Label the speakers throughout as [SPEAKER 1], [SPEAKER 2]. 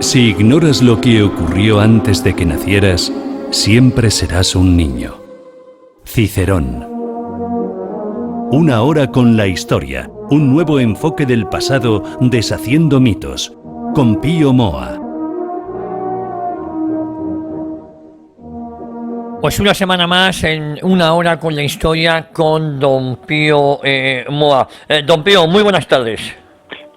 [SPEAKER 1] Si ignoras lo que ocurrió antes de que nacieras, siempre serás un niño. Cicerón. Una hora con la historia, un nuevo enfoque del pasado deshaciendo mitos, con Pío Moa.
[SPEAKER 2] Pues una semana más en Una hora con la historia con don Pío Moa. Don Pío, muy buenas tardes.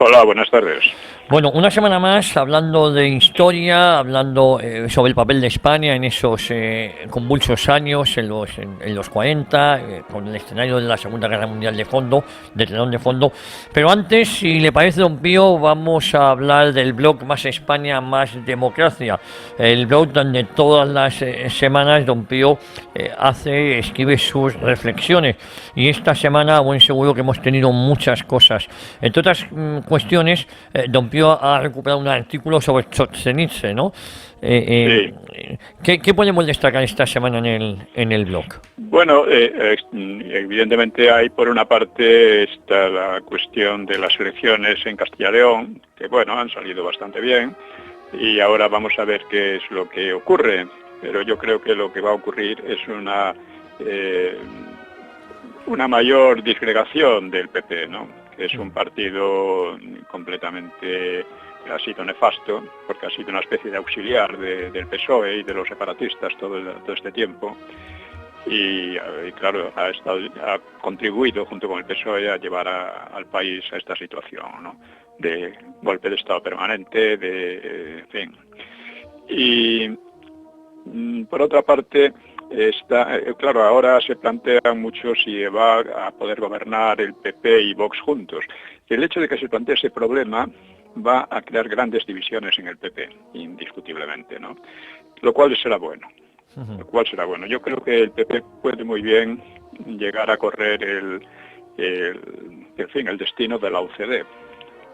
[SPEAKER 3] Hola, buenas tardes.
[SPEAKER 2] Bueno, una semana más hablando de historia, hablando sobre el papel de España en esos convulsos años, en los 40, con el escenario de la Segunda Guerra Mundial de fondo, de telón de fondo. Pero antes, si le parece, don Pío, vamos a hablar del blog Más España, Más Democracia. El blog donde todas las semanas don Pío escribe sus reflexiones. Y esta semana, buen seguro que hemos tenido muchas cosas. Entre otras cuestiones, don Pío ha recuperado un artículo sobre Solzhenitsyn, ¿no?
[SPEAKER 3] Sí.
[SPEAKER 2] ¿Qué podemos destacar esta semana en el blog?
[SPEAKER 3] Bueno, evidentemente hay por una parte está la cuestión de las elecciones en Castilla y León, que bueno, han salido bastante bien, y ahora vamos a ver qué es lo que ocurre, pero yo creo que lo que va a ocurrir es una mayor disgregación del PP, ¿no? Que es un partido completamente, ha sido nefasto, porque ha sido una especie de auxiliar del PSOE y de los separatistas todo este tiempo, y claro, ha contribuido junto con el PSOE a llevar al país a esta situación, ¿no? De golpe de Estado permanente, en fin. Y por otra parte, claro, ahora se plantea mucho si va a poder gobernar el PP y Vox juntos. El hecho de que se plantee ese problema va a crear grandes divisiones en el PP, indiscutiblemente, ¿no? Lo cual será bueno. Yo creo que el PP puede muy bien llegar a correr el destino de la UCD,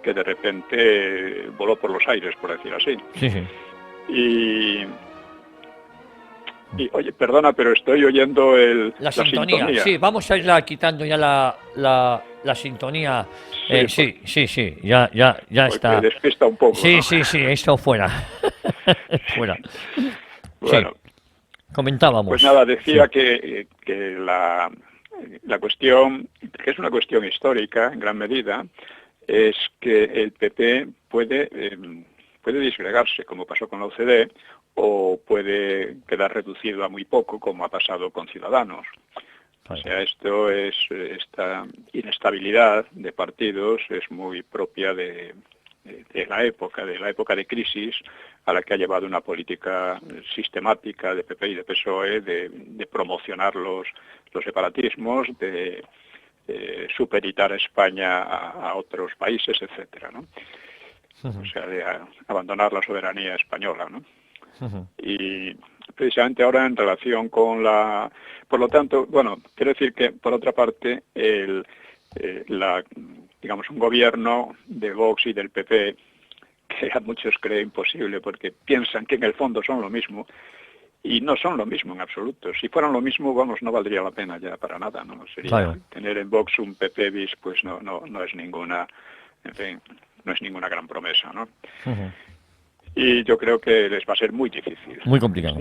[SPEAKER 3] que de repente voló por los aires, por decir así. Sí. Y oye, perdona, pero estoy oyendo la sintonía.
[SPEAKER 2] Sí, vamos a irla quitando ya la sintonía. Sí, ya está.
[SPEAKER 3] Despista un poco,
[SPEAKER 2] Sí,
[SPEAKER 3] ¿no?
[SPEAKER 2] sí, esto fuera. Fuera.
[SPEAKER 3] Bueno,
[SPEAKER 2] sí. Comentábamos.
[SPEAKER 3] Pues nada, decía que la cuestión, que es una cuestión histórica en gran medida, es que el PP puede disgregarse, como pasó con la UCD, o puede quedar reducido a muy poco, como ha pasado con Ciudadanos. O sea, esta inestabilidad de partidos es muy propia de la época de crisis a la que ha llevado una política sistemática de PP y de PSOE de promocionar los separatismos, de supeditar a España a otros países, etcétera, ¿no? O sea, de abandonar la soberanía española, ¿no? Y precisamente ahora en relación con por lo tanto, bueno, quiero decir que por otra parte digamos un gobierno de Vox y del PP que a muchos cree imposible porque piensan que en el fondo son lo mismo y no son lo mismo en absoluto. Si fueran lo mismo, vamos, no valdría la pena ya para nada, ¿no? Sería tener en Vox un PP bis, pues no es ninguna, en fin, no es ninguna gran promesa, ¿no? Y yo creo que les va a ser muy difícil.
[SPEAKER 2] Muy complicado.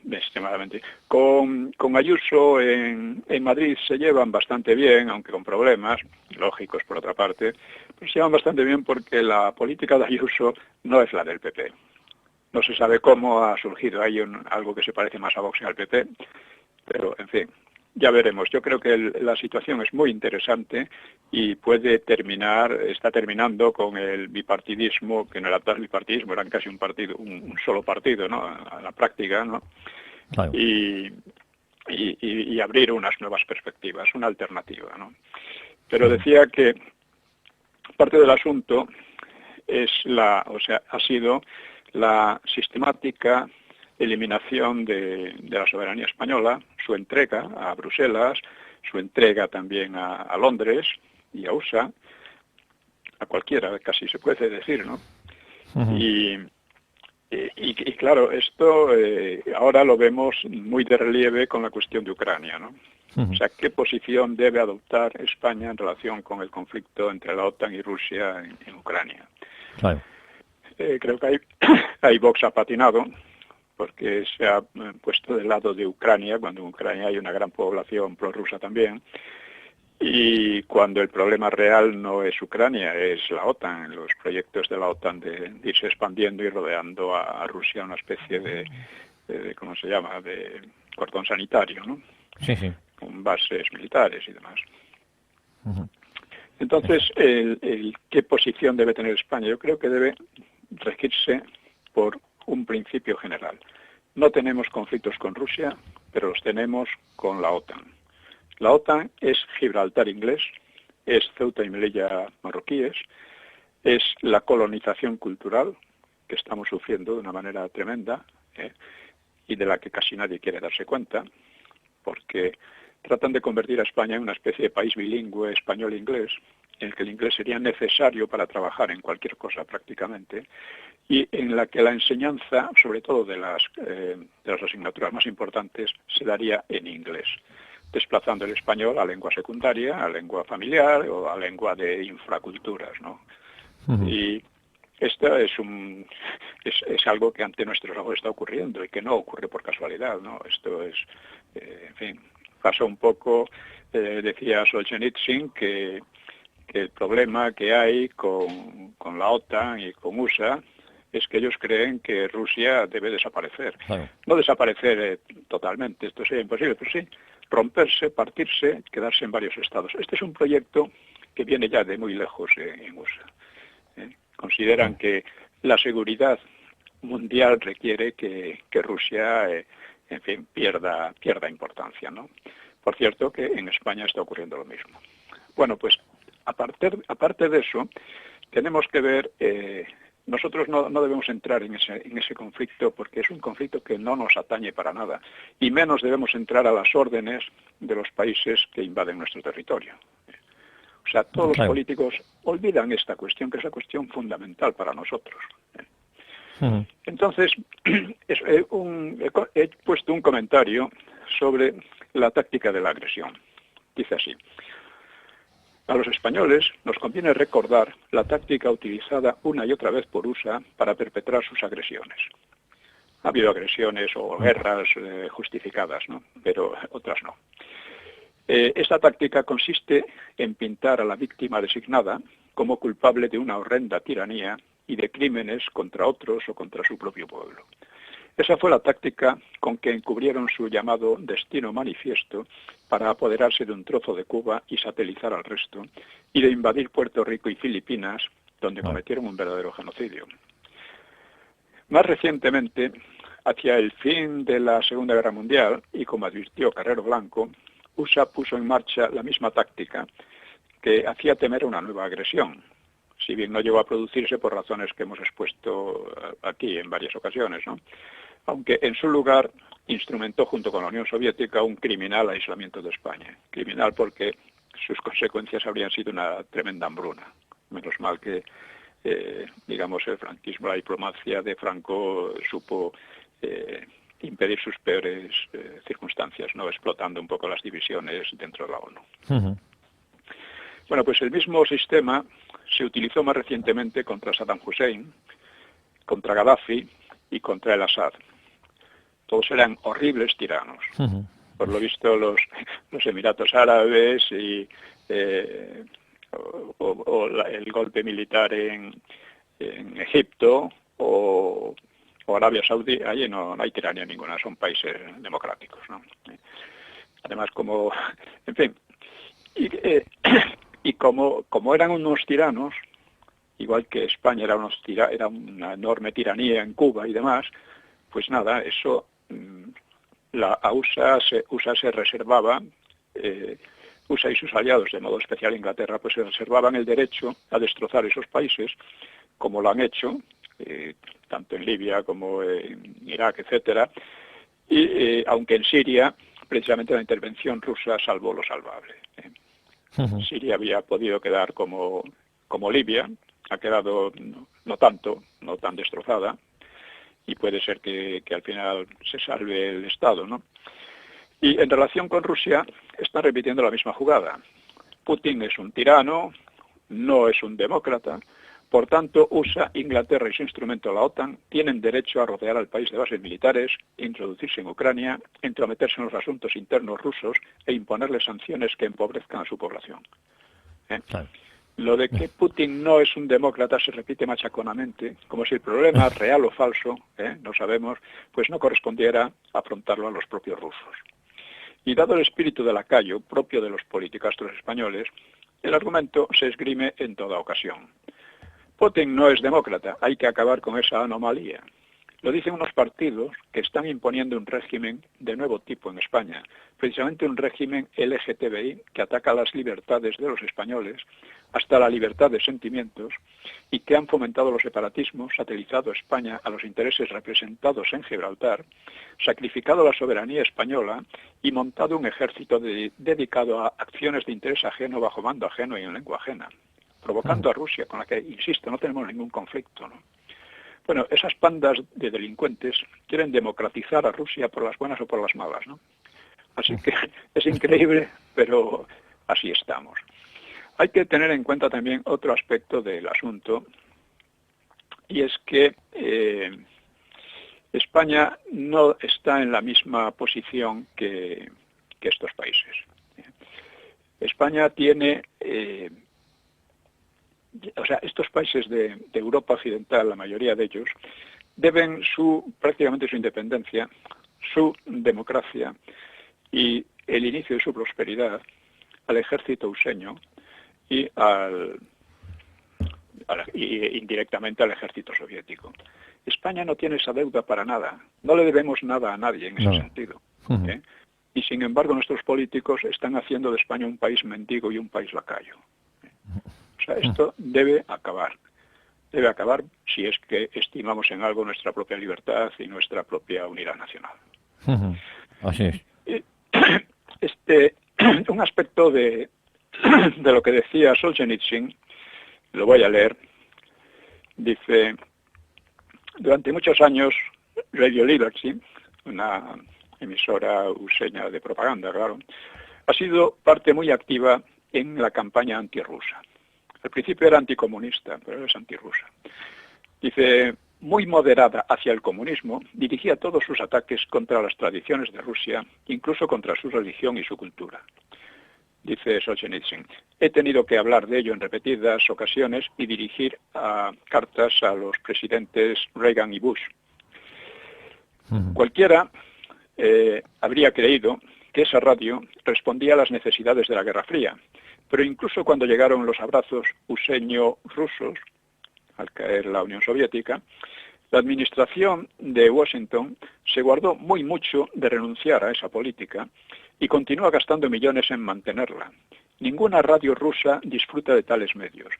[SPEAKER 3] Extremadamente. Con Ayuso en Madrid se llevan bastante bien, aunque con problemas lógicos por otra parte, pero se llevan bastante bien porque la política de Ayuso no es la del PP. No se sabe cómo ha surgido ahí algo que se parece más a Vox que al PP, pero en fin. Ya veremos. Yo creo que la situación es muy interesante y está terminando con el bipartidismo, que no era tal bipartidismo, eran casi un solo partido, ¿no? A la práctica, ¿no?
[SPEAKER 2] Claro.
[SPEAKER 3] Y abrir unas nuevas perspectivas, una alternativa, ¿no? Pero decía que parte del asunto ha sido la sistemática eliminación de la soberanía española, su entrega a Bruselas, su entrega también a Londres y a USA, a cualquiera, casi se puede decir, ¿no? Y claro, esto ahora lo vemos muy de relieve con la cuestión de Ucrania, ¿no? O sea, ¿qué posición debe adoptar España en relación con el conflicto entre la OTAN y Rusia en Ucrania?
[SPEAKER 2] Claro.
[SPEAKER 3] creo que hay Vox ha patinado, porque se ha puesto del lado de Ucrania, cuando en Ucrania hay una gran población prorrusa también, y cuando el problema real no es Ucrania, es la OTAN, los proyectos de la OTAN de irse expandiendo y rodeando a Rusia, una especie de ¿cómo se llama?, de cordón sanitario, ¿no?
[SPEAKER 2] Sí, sí.
[SPEAKER 3] Con bases militares y demás.
[SPEAKER 2] Ujú.
[SPEAKER 3] Entonces, ¿qué posición debe tener España? Yo creo que debe regirse por un principio general. No tenemos conflictos con Rusia, pero los tenemos con la OTAN. La OTAN es Gibraltar inglés, es Ceuta y Melilla marroquíes, es la colonización cultural que estamos sufriendo de una manera tremenda, y de la que casi nadie quiere darse cuenta, porque tratan de convertir a España en una especie de país bilingüe español-inglés, en el que el inglés sería necesario para trabajar en cualquier cosa prácticamente, y en la que la enseñanza, sobre todo de las asignaturas más importantes, se daría en inglés, desplazando el español a lengua secundaria, a lengua familiar o a lengua de infraculturas, ¿no?
[SPEAKER 2] Ujú.
[SPEAKER 3] Y esto es algo que ante nuestros ojos está ocurriendo y que no ocurre por casualidad, ¿no? Esto es, en fin, pasó un poco, decía Solzhenitsyn, que el problema que hay con la OTAN y con USA es que ellos creen que Rusia debe desaparecer.
[SPEAKER 2] Claro.
[SPEAKER 3] No desaparecer totalmente, esto sería imposible, pero sí romperse, partirse, quedarse en varios estados. Este es un proyecto que viene ya de muy lejos en USA. Consideran que la seguridad mundial requiere que Rusia, en fin, pierda importancia, ¿no? Por cierto, que en España está ocurriendo lo mismo. Bueno, pues aparte de eso, tenemos que ver, nosotros no debemos entrar en ese conflicto porque es un conflicto que no nos atañe para nada, y menos debemos entrar a las órdenes de los países que invaden nuestro territorio. O sea, todos los políticos olvidan esta cuestión, que es la cuestión fundamental para nosotros.
[SPEAKER 2] Ujú.
[SPEAKER 3] Entonces, he puesto un comentario sobre la táctica de la agresión. Dice así: a los españoles nos conviene recordar la táctica utilizada una y otra vez por USA para perpetrar sus agresiones. Ha habido agresiones o guerras justificadas, ¿no? Pero otras no. Esta táctica consiste en pintar a la víctima designada como culpable de una horrenda tiranía y de crímenes contra otros o contra su propio pueblo. Esa fue la táctica con que encubrieron su llamado destino manifiesto para apoderarse de un trozo de Cuba y satelizar al resto, y de invadir Puerto Rico y Filipinas, donde cometieron un verdadero genocidio. Más recientemente, hacia el fin de la Segunda Guerra Mundial, y como advirtió Carrero Blanco, USA puso en marcha la misma táctica que hacía temer una nueva agresión, si bien no llegó a producirse por razones que hemos expuesto aquí en varias ocasiones, ¿no? Aunque en su lugar instrumentó junto con la Unión Soviética un criminal aislamiento de España. Criminal porque sus consecuencias habrían sido una tremenda hambruna. Menos mal que, digamos, el franquismo, la diplomacia de Franco supo impedir sus peores circunstancias, ¿no? Explotando un poco las divisiones dentro de la ONU.
[SPEAKER 2] Ujú.
[SPEAKER 3] Bueno, pues el mismo sistema se utilizó más recientemente contra Saddam Hussein, contra Gaddafi y contra el Assad. Todos eran horribles tiranos.
[SPEAKER 2] Ujú.
[SPEAKER 3] Por lo visto, los Emiratos Árabes y el golpe militar en Egipto o Arabia Saudí, allí no hay tiranía ninguna, son países democráticos, ¿no? Además, en fin, y como eran unos tiranos, igual que España era una enorme tiranía en Cuba y demás, pues nada, eso a USA se reservaba, USA y sus aliados, de modo especial Inglaterra, pues se reservaban el derecho a destrozar esos países, como lo han hecho, tanto en Libia como en Irak, etcétera, y aunque en Siria, precisamente la intervención rusa salvó lo salvable.
[SPEAKER 2] Ujú.
[SPEAKER 3] Siria había podido quedar como Libia, ha quedado no tan destrozada, y puede ser que al final se salve el Estado, ¿no? Y en relación con Rusia, está repitiendo la misma jugada. Putin es un tirano, no es un demócrata, Por tanto, USA, Inglaterra y su instrumento, la OTAN, tienen derecho a rodear al país de bases militares, introducirse en Ucrania, entrometerse en los asuntos internos rusos e imponerle sanciones que empobrezcan a su población.
[SPEAKER 2] Claro.
[SPEAKER 3] Lo de que Putin no es un demócrata se repite machaconamente, como si el problema, real o falso, no sabemos, pues no correspondiera afrontarlo a los propios rusos. Y dado el espíritu de lacayo propio de los politicastros españoles, el argumento se esgrime en toda ocasión. Putin no es demócrata, hay que acabar con esa anomalía. Lo dicen unos partidos que están imponiendo un régimen de nuevo tipo en España, precisamente un régimen LGTBI que ataca las libertades de los españoles, hasta la libertad de sentimientos, y que han fomentado los separatismos, satelizado España a los intereses representados en Gibraltar, sacrificado la soberanía española y montado un ejército dedicado a acciones de interés ajeno bajo mando ajeno y en lengua ajena, provocando a Rusia, con la que, insisto, no tenemos ningún conflicto, ¿no? Bueno, esas pandas de delincuentes quieren democratizar a Rusia por las buenas o por las malas, ¿no? Así que es increíble, pero así estamos. Hay que tener en cuenta también otro aspecto del asunto, y es que España no está en la misma posición que estos países. España tiene... estos países de Europa Occidental, la mayoría de ellos, deben prácticamente su independencia, su democracia y el inicio de su prosperidad al ejército useño y indirectamente al ejército soviético. España no tiene esa deuda para nada, no le debemos nada a nadie en ese sentido. Y sin embargo nuestros políticos están haciendo de España un país mendigo y un país lacayo. O sea, esto debe acabar. Debe acabar si es que estimamos en algo nuestra propia libertad y nuestra propia unidad nacional.
[SPEAKER 2] Así es.
[SPEAKER 3] Un aspecto de lo que decía Solzhenitsyn, lo voy a leer, dice: durante muchos años Radio Liberty, una emisora useña de propaganda, claro, ha sido parte muy activa en la campaña antirrusa. Al principio era anticomunista, pero ahora es antirrusa. Dice, muy moderada hacia el comunismo, dirigía todos sus ataques contra las tradiciones de Rusia, incluso contra su religión y su cultura. Dice Solzhenitsyn, he tenido que hablar de ello en repetidas ocasiones y dirigir cartas a los presidentes Reagan y Bush. Cualquiera habría creído que esa radio respondía a las necesidades de la Guerra Fría, pero incluso cuando llegaron los abrazos useño-rusos, al caer la Unión Soviética, la administración de Washington se guardó muy mucho de renunciar a esa política y continúa gastando millones en mantenerla. Ninguna radio rusa disfruta de tales medios.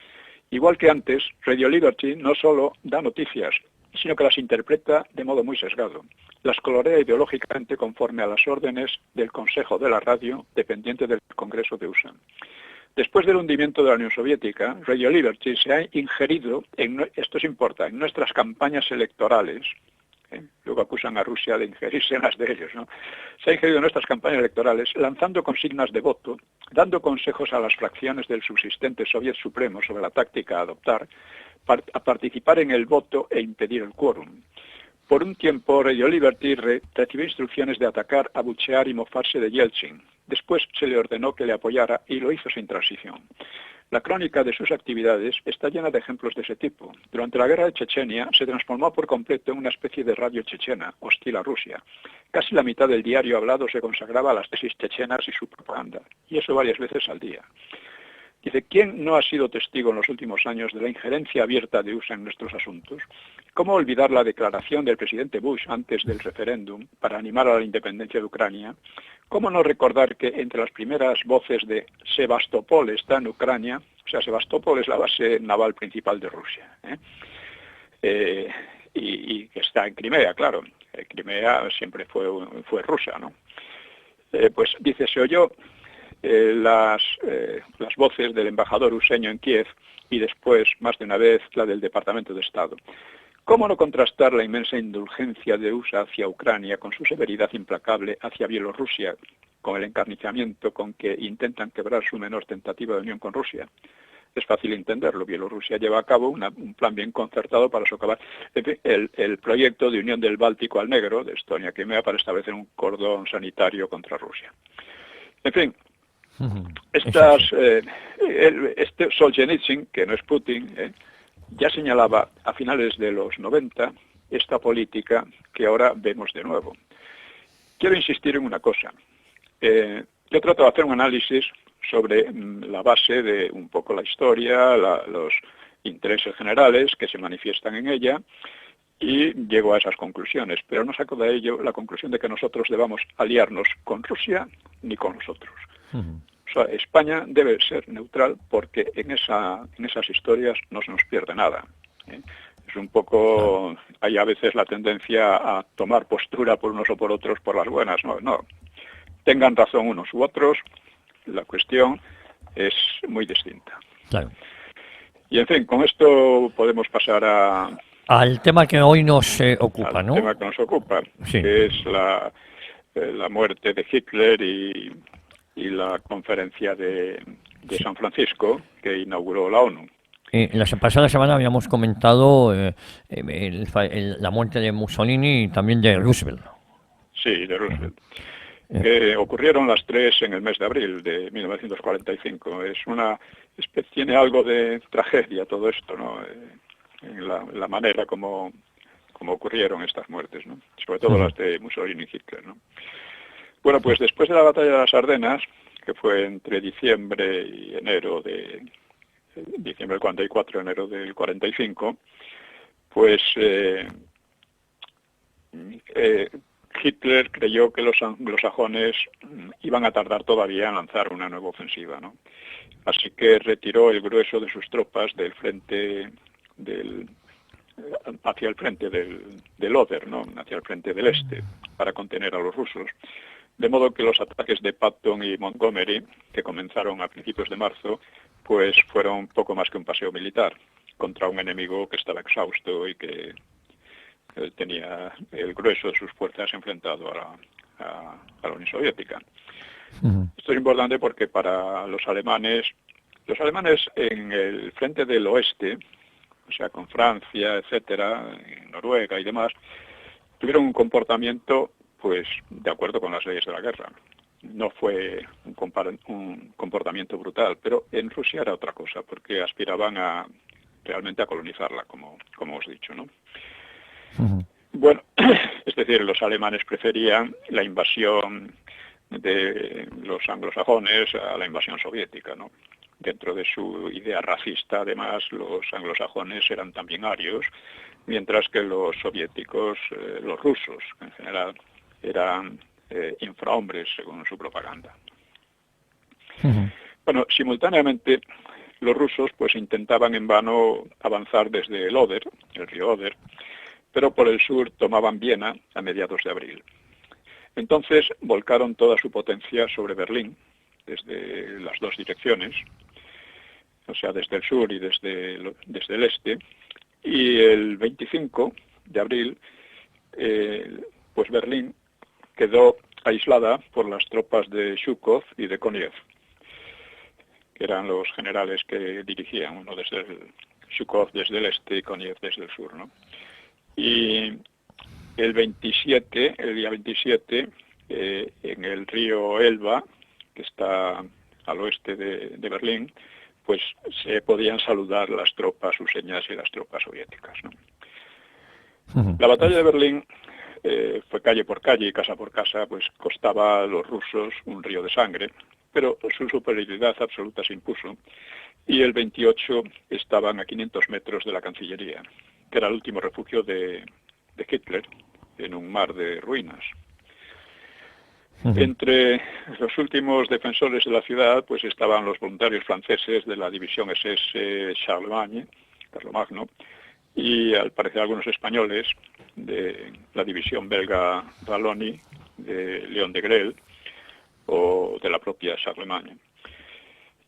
[SPEAKER 3] Igual que antes, Radio Liberty no solo da noticias, sino que las interpreta de modo muy sesgado. Las colorea ideológicamente conforme a las órdenes del Consejo de la Radio, dependiente del Congreso de USA. Después del hundimiento de la Unión Soviética, Radio Liberty se ha ingerido, esto es importante, en nuestras campañas electorales. Luego acusan a Rusia de ingerirse en las de ellos, ¿no? Se ha ingerido en nuestras campañas electorales, lanzando consignas de voto, dando consejos a las fracciones del subsistente Soviet Supremo sobre la táctica a adoptar, a participar en el voto e impedir el quórum. Por un tiempo, Radio Liberty recibió instrucciones de atacar, abuchear y mofarse de Yeltsin. Después se le ordenó que le apoyara y lo hizo sin transición. La crónica de sus actividades está llena de ejemplos de ese tipo. Durante la guerra de Chechenia se transformó por completo en una especie de radio chechena, hostil a Rusia. Casi la mitad del diario hablado se consagraba a las tesis chechenas y su propaganda, y eso varias veces al día. Dice, ¿quién no ha sido testigo en los últimos años de la injerencia abierta de USA en nuestros asuntos? ¿Cómo olvidar la declaración del presidente Bush antes del referéndum para animar a la independencia de Ucrania? ¿Cómo no recordar que entre las primeras voces de Sebastopol está en Ucrania? O sea, Sebastopol es la base naval principal de Rusia, y que está en Crimea, claro. Crimea siempre fue rusa, ¿no? Pues dice, se oyó las voces del embajador useño en Kiev y después, más de una vez, la del Departamento de Estado. ¿Cómo no contrastar la inmensa indulgencia de USA hacia Ucrania con su severidad implacable hacia Bielorrusia, con el encarnizamiento con que intentan quebrar su menor tentativa de unión con Rusia? es fácil entenderlo. Bielorrusia lleva a cabo un plan bien concertado para socavar el proyecto de unión del Báltico al Negro, de Estonia, Crimea, para establecer un cordón sanitario contra Rusia. En fin, este Solzhenitsyn, que no es Putin, ya señalaba a finales de los 90 esta política que ahora vemos de nuevo. Quiero insistir en una cosa. Yo trato de hacer un análisis sobre la base de un poco la historia, los intereses generales que se manifiestan en ella, y llego a esas conclusiones, pero no saco de ello la conclusión de que nosotros debamos aliarnos con Rusia ni con nosotros. O sea, España debe ser neutral porque en esas historias no se nos pierde nada. Es un poco, hay a veces la tendencia a tomar postura por unos o por otros por las buenas. No, tengan razón unos u otros, la cuestión es muy distinta.
[SPEAKER 2] Claro.
[SPEAKER 3] Y en fin, con esto podemos pasar
[SPEAKER 2] al tema que hoy nos ocupa, ¿no?
[SPEAKER 3] Al tema que nos ocupa,
[SPEAKER 2] sí,
[SPEAKER 3] que es la muerte de Hitler y la conferencia de San Francisco que inauguró la ONU.
[SPEAKER 2] La pasada semana habíamos comentado la muerte de Mussolini y también de Roosevelt.
[SPEAKER 3] Sí, de Roosevelt. Ocurrieron las tres en el mes de abril de 1945. Tiene algo de tragedia todo esto, ¿no? En la manera como ocurrieron estas muertes, ¿no? Sobre todo las de Mussolini y Hitler, ¿no? Bueno, pues después de la batalla de las Ardenas, que fue entre diciembre y enero diciembre del 44, enero del 45, pues Hitler creyó que los anglosajones iban a tardar todavía en lanzar una nueva ofensiva, ¿no? Así que retiró el grueso de sus tropas del frente hacia el frente del Oder, ¿no? Hacia el frente del este, para contener a los rusos. De modo que los ataques de Patton y Montgomery, que comenzaron a principios de marzo, pues fueron poco más que un paseo militar contra un enemigo que estaba exhausto y que tenía el grueso de sus fuerzas enfrentado a la Unión Soviética. Esto es importante porque para los alemanes en el frente del oeste, o sea, con Francia, etcétera, en Noruega y demás, tuvieron un comportamiento pues de acuerdo con las leyes de la guerra. No fue un comportamiento brutal, pero en Rusia era otra cosa, porque aspiraban realmente a colonizarla, como os he dicho, ¿no? Bueno, es decir, los alemanes preferían la invasión de los anglosajones a la invasión soviética, ¿no? Dentro de su idea racista, además, los anglosajones eran también arios, mientras que los soviéticos, los rusos en general, eran infrahombres según su propaganda. Bueno, simultáneamente los rusos pues intentaban en vano avanzar desde el Oder, el río Oder, pero por el sur tomaban Viena a mediados de abril. Entonces volcaron toda su potencia sobre Berlín, desde las dos direcciones, o sea, desde el sur y desde el este, y el 25 de abril, pues Berlín quedó aislada por las tropas de Zhukov y de Konev, que eran los generales que dirigían, uno desde Zhukov desde el este y Konev desde el sur, ¿no? Y el día 27, en el río Elba, que está al oeste de Berlín, pues se podían saludar las tropas ruseñas y las tropas soviéticas, ¿no? La batalla de Berlín fue calle por calle y casa por casa, pues costaba a los rusos un río de sangre, pero su superioridad absoluta se impuso, y el 28 estaban a 500 metros de la Cancillería, que era el último refugio de Hitler, en un mar de ruinas. Entre los últimos defensores de la ciudad pues estaban los voluntarios franceses de la división SS Carlomagno, y al parecer algunos españoles de la división belga Valloni, de León de Grel o de la propia Charlemagne.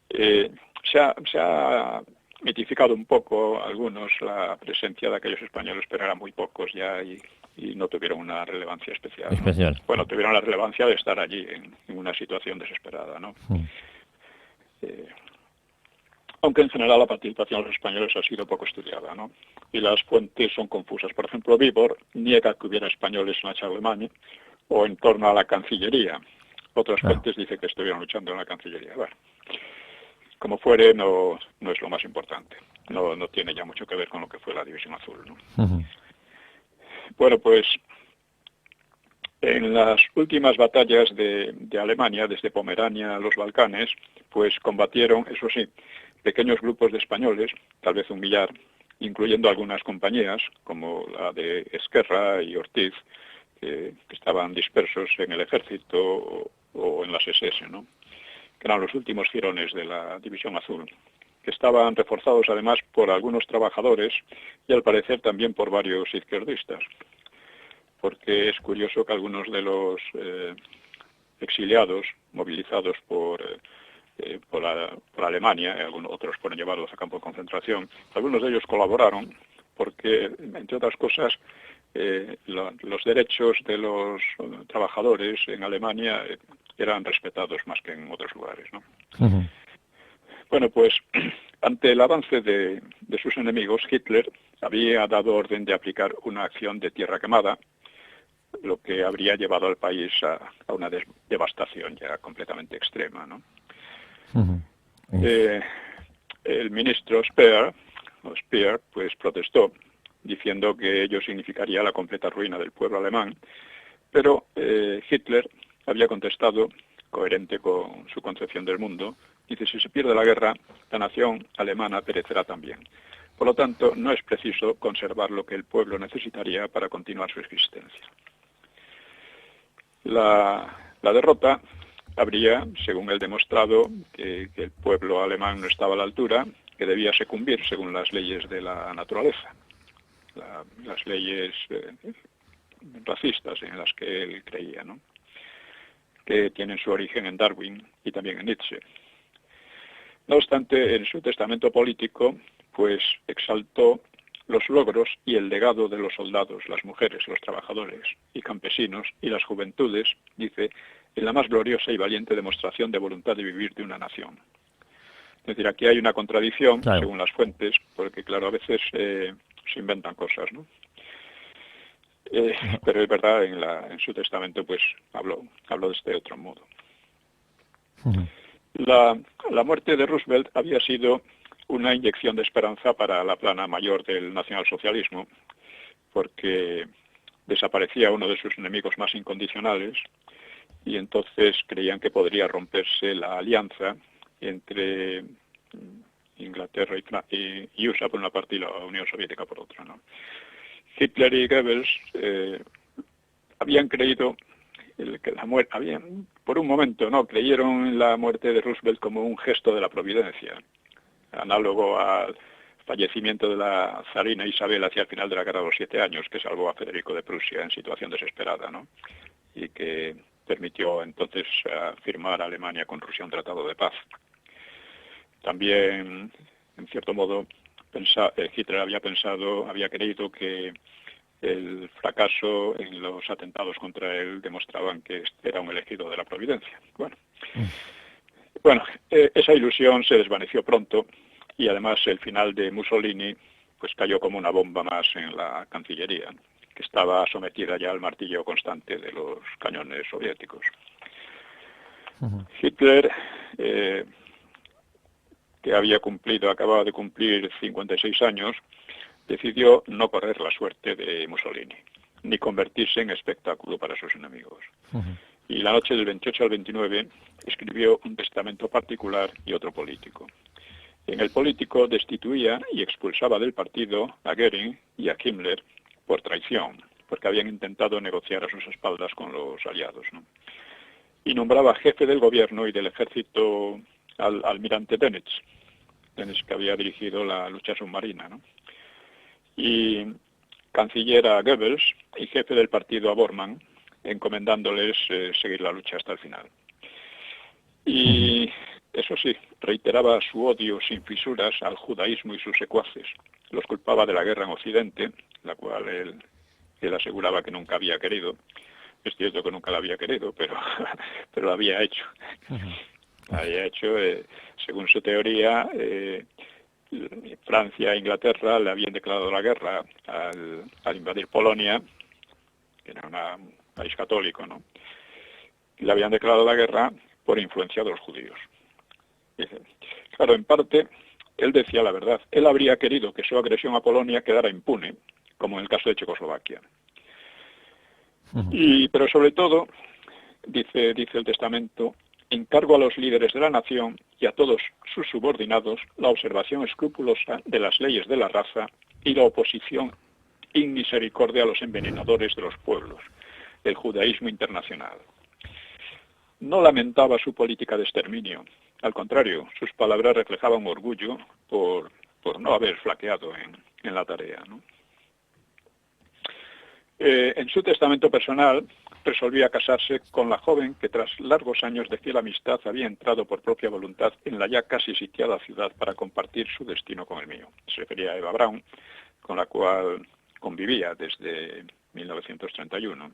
[SPEAKER 3] Se ha mitificado un poco algunos la presencia de aquellos españoles, pero eran muy pocos ya y no tuvieron una relevancia especial, ¿no? Bueno, tuvieron la relevancia de estar allí en una situación desesperada, ¿no? aunque en general la participación de los españoles ha sido poco estudiada, ¿no? Y las fuentes son confusas. Por ejemplo, Bibor niega que hubiera españoles en la Charlemagne o en torno a la Cancillería. Otras fuentes dicen que estuvieron luchando en la Cancillería. Bueno, como fuere, no es lo más importante. No tiene ya mucho que ver con lo que fue la División Azul, ¿no? Bueno, pues en las últimas batallas de Alemania, desde Pomerania a los Balcanes, pues combatieron, eso sí, pequeños grupos de españoles, tal vez un millar, incluyendo algunas compañías, como la de Esquerra y Ortiz, que estaban dispersos en el ejército o en las SS, ¿no? Que eran los últimos jirones de la División Azul, que estaban reforzados además por algunos trabajadores y al parecer también por varios izquierdistas, porque es curioso que algunos de los exiliados movilizados por Alemania, algunos otros fueron llevados a campos de concentración, algunos de ellos colaboraron porque, entre otras cosas, los derechos de los trabajadores en Alemania eran respetados más que en otros lugares, ¿no? Bueno, pues ante el avance de sus enemigos, Hitler había dado orden de aplicar una acción de tierra quemada, lo que habría llevado al país a una devastación ya completamente extrema, ¿no? El ministro Speer, pues protestó, diciendo que ello significaría la completa ruina del pueblo alemán, pero Hitler había contestado, coherente con su concepción del mundo, dice: si se pierde la guerra, la nación alemana perecerá también. Por lo tanto, no es preciso conservar lo que el pueblo necesitaría para continuar su existencia. La derrota habría, según él, demostrado que el pueblo alemán no estaba a la altura, que debía sucumbir según las leyes de la naturaleza, las leyes racistas en las que él creía, ¿no? Que tienen su origen en Darwin y también en Nietzsche. No obstante, en su testamento político, pues exaltó los logros y el legado de los soldados, las mujeres, los trabajadores y campesinos y las juventudes, dice, en la más gloriosa y valiente demostración de voluntad de vivir de una nación. Es decir, aquí hay una contradicción, claro, según las fuentes, porque claro, a veces se inventan cosas, ¿no? Pero es verdad, en su testamento pues habló de este otro modo. La muerte de Roosevelt había sido una inyección de esperanza para la plana mayor del nacionalsocialismo, porque desaparecía uno de sus enemigos más incondicionales y entonces creían que podría romperse la alianza entre Inglaterra y USA por una parte y la Unión Soviética por otra, ¿no? Hitler y Goebbels habían creído que la muerte, por un momento, no creyeron en la muerte de Roosevelt como un gesto de la providencia, análogo al fallecimiento de la zarina Isabel hacia el final de la Guerra de los 7 Años, que salvó a Federico de Prusia en situación desesperada, ¿no? Y que permitió entonces firmar a Alemania con Rusia un tratado de paz. También, en cierto modo, Hitler había creído que el fracaso en los atentados contra él demostraban que era un elegido de la providencia. Bueno, esa ilusión se desvaneció pronto y además el final de Mussolini pues cayó como una bomba más en la Cancillería, que estaba sometida ya al martillo constante de los cañones soviéticos. Hitler, que acababa de cumplir 56 años, decidió no correr la suerte de Mussolini, ni convertirse en espectáculo para sus enemigos. Y la noche del 28 al 29 escribió un testamento particular y otro político. En el político destituía y expulsaba del partido a Goering y a Himmler por traición, porque habían intentado negociar a sus espaldas con los aliados, ¿no? Y nombraba jefe del gobierno y del ejército al almirante Dönitz, que había dirigido la lucha submarina, ¿no? Y canciller a Goebbels y jefe del partido a Bormann, encomendándoles seguir la lucha hasta el final. Y eso sí, reiteraba su odio sin fisuras al judaísmo y sus secuaces. Los culpaba de la guerra en Occidente, la cual él aseguraba que nunca había querido. Es cierto que nunca la había querido, pero lo había hecho. Había hecho, según su teoría, Francia e Inglaterra le habían declarado la guerra al invadir Polonia, que era un país católico, ¿no? Le habían declarado la guerra por influencia de los judíos. Dice, claro, en parte, él decía la verdad. Él habría querido que su agresión a Polonia quedara impune, como en el caso de Checoslovaquia. Pero sobre todo, dice el testamento, encargo a los líderes de la nación y a todos sus subordinados la observación escrupulosa de las leyes de la raza y la oposición sin misericordia a los envenenadores de los pueblos, el judaísmo internacional. No lamentaba su política de exterminio, al contrario, sus palabras reflejaban orgullo por no haber flaqueado en la tarea, ¿no? En su testamento personal resolvía casarse con la joven que tras largos años de fiel amistad había entrado por propia voluntad en la ya casi sitiada ciudad para compartir su destino con el mío. Se refería a Eva Braun, con la cual convivía desde 1931.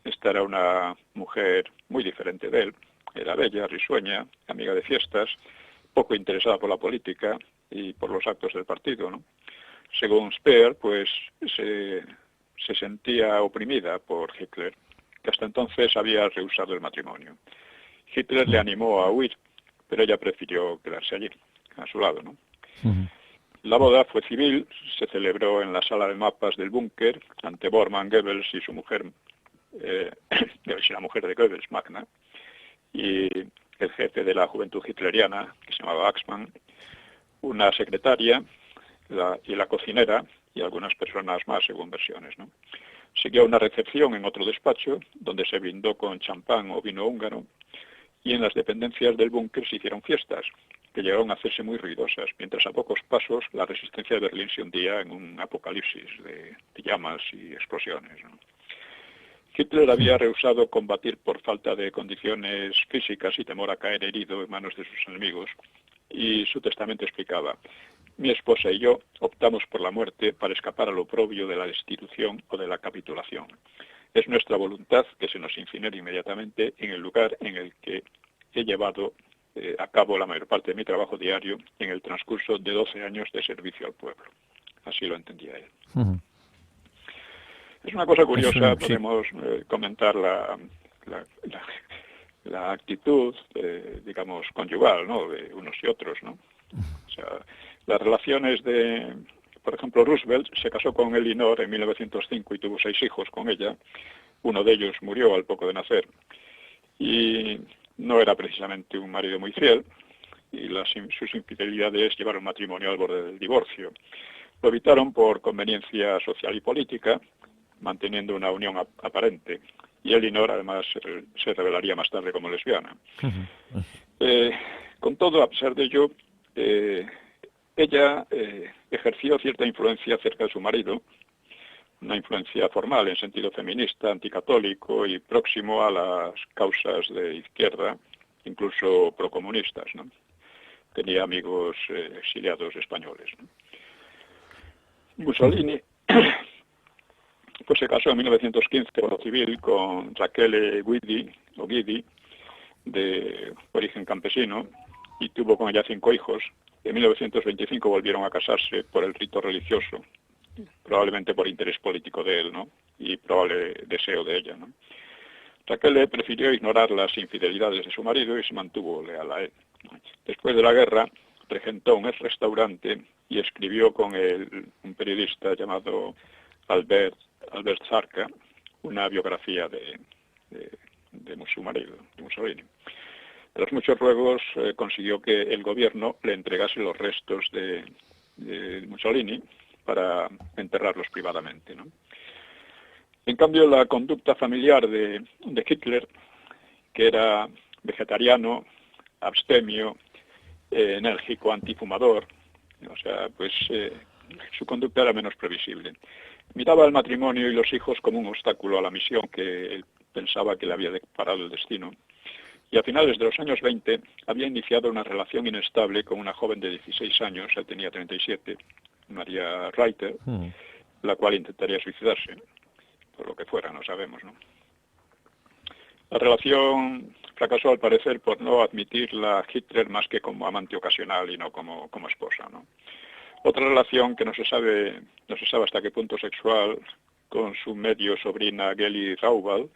[SPEAKER 3] Esta era una mujer muy diferente de él, era bella, risueña, amiga de fiestas, poco interesada por la política y por los actos del partido, ¿no? Según Speer, pues se sentía oprimida por Hitler, que hasta entonces había rehusado el matrimonio. Hitler le animó a huir, pero ella prefirió quedarse allí, a su lado, ¿no? La boda fue civil, se celebró en la sala de mapas del búnker, ante Bormann, Goebbels y su mujer, la mujer de Goebbels, Magna, y el jefe de la juventud hitleriana, que se llamaba Axmann, una secretaria y la cocinera, y algunas personas más, según versiones, ¿no? Siguió una recepción en otro despacho, donde se brindó con champán o vino húngaro, y en las dependencias del búnker se hicieron fiestas, que llegaron a hacerse muy ruidosas, mientras a pocos pasos la resistencia de Berlín se hundía en un apocalipsis de llamas y explosiones, ¿no? Hitler había rehusado combatir por falta de condiciones físicas y temor a caer herido en manos de sus enemigos, y su testamento explicaba: mi esposa y yo optamos por la muerte para escapar al oprobio de la destitución o de la capitulación. Es nuestra voluntad que se nos incinere inmediatamente en el lugar en el que he llevado a cabo la mayor parte de mi trabajo diario en el transcurso de 12 años de servicio al pueblo. Así lo entendía él. Es una cosa curiosa, podemos comentar la actitud, digamos, conyugal, ¿no?, de unos y otros, ¿no? O sea, las relaciones por ejemplo, Roosevelt se casó con Eleanor en 1905 y tuvo 6 hijos con ella. Uno de ellos murió al poco de nacer y no era precisamente un marido muy fiel, y sus infidelidades llevaron al matrimonio al borde del divorcio. Lo evitaron por conveniencia social y política, manteniendo una unión aparente, y Eleanor además se revelaría más tarde como lesbiana. Con todo, a pesar de ello, ella ejerció cierta influencia acerca de su marido, una influencia formal en sentido feminista, anticatólico y próximo a las causas de izquierda, incluso procomunistas, ¿no? Tenía amigos exiliados españoles, ¿no? Mussolini pues se casó en 1915 por lo civil con Raquel Guidi, de origen campesino, y tuvo con ella 5 hijos. En 1925 volvieron a casarse por el rito religioso, probablemente por interés político de él, ¿no?, y probable deseo de ella, ¿no? Raquel prefirió ignorar las infidelidades de su marido y se mantuvo leal a él. Después de la guerra, regentó un restaurante y escribió con un periodista llamado Albert Zarka una biografía de su marido, de Mussolini. Tras muchos ruegos consiguió que el gobierno le entregase los restos de Mussolini para enterrarlos privadamente, ¿no? En cambio, la conducta familiar de Hitler, que era vegetariano, abstemio, enérgico, antifumador, o sea, pues su conducta era menos previsible. Miraba el matrimonio y los hijos como un obstáculo a la misión que él pensaba que le había deparado el destino. Y a finales de los años 20 había iniciado una relación inestable con una joven de 16 años, él tenía 37, María Reiter, la cual intentaría suicidarse, por lo que fuera, no sabemos, ¿no? La relación fracasó al parecer por no admitirla a Hitler más que como amante ocasional y no como esposa, ¿no? Otra relación que no se sabe hasta qué punto sexual con su medio sobrina Geli Raubal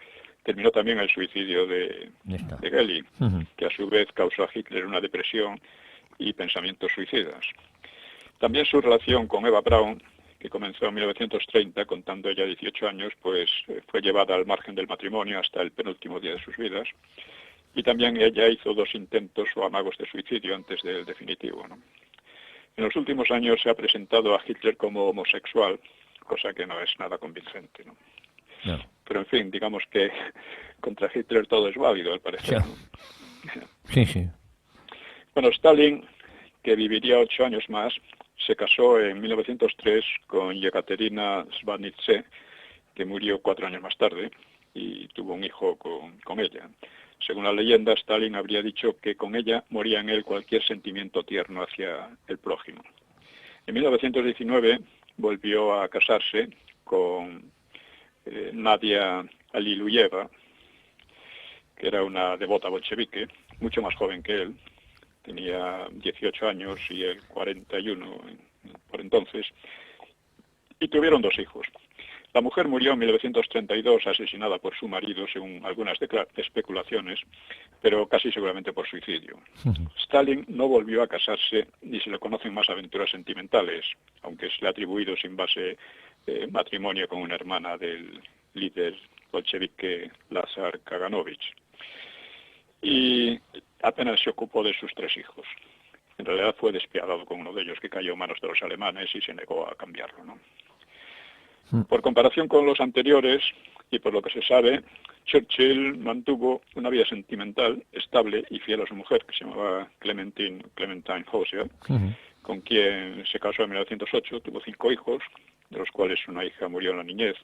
[SPEAKER 3] terminó también el suicidio de Geli, que a su vez causó a Hitler una depresión y pensamientos suicidas. También su relación con Eva Braun, que comenzó en 1930, contando ella 18 años, pues fue llevada al margen del matrimonio hasta el penúltimo día de sus vidas. Y también ella hizo 2 intentos o amagos de suicidio antes del definitivo, ¿no? En los últimos años se ha presentado a Hitler como homosexual, cosa que no es nada convincente, ¿no?
[SPEAKER 2] No.
[SPEAKER 3] Pero en fin, digamos que contra Hitler todo es válido, al parecer, ¿no?
[SPEAKER 2] Sí, sí.
[SPEAKER 3] Bueno, Stalin, que viviría 8 años más, se casó en 1903 con Yekaterina Svanidze, que murió 4 años más tarde, y tuvo un hijo con ella. Según la leyenda, Stalin habría dicho que con ella moría en él cualquier sentimiento tierno hacia el prójimo. En 1919 volvió a casarse con Nadia Aliluyeva, que era una devota bolchevique, mucho más joven que él. Tenía 18 años y él 41 por entonces, y tuvieron 2 hijos. La mujer murió en 1932 asesinada por su marido, según algunas especulaciones, pero casi seguramente por suicidio. Stalin no volvió a casarse ni se le conocen más aventuras sentimentales, aunque se le ha atribuido sin base matrimonio con una hermana del líder bolchevique Lazar Kaganovich. Y apenas se ocupó de sus 3 hijos. En realidad fue despiadado con uno de ellos que cayó en manos de los alemanes y se negó a cambiarlo, ¿no? Por comparación con los anteriores, y por lo que se sabe, Churchill mantuvo una vida sentimental estable y fiel a su mujer, que se llamaba Clementine Housier, con quien se casó en 1908, tuvo 5 hijos, de los cuales una hija murió en la niñez.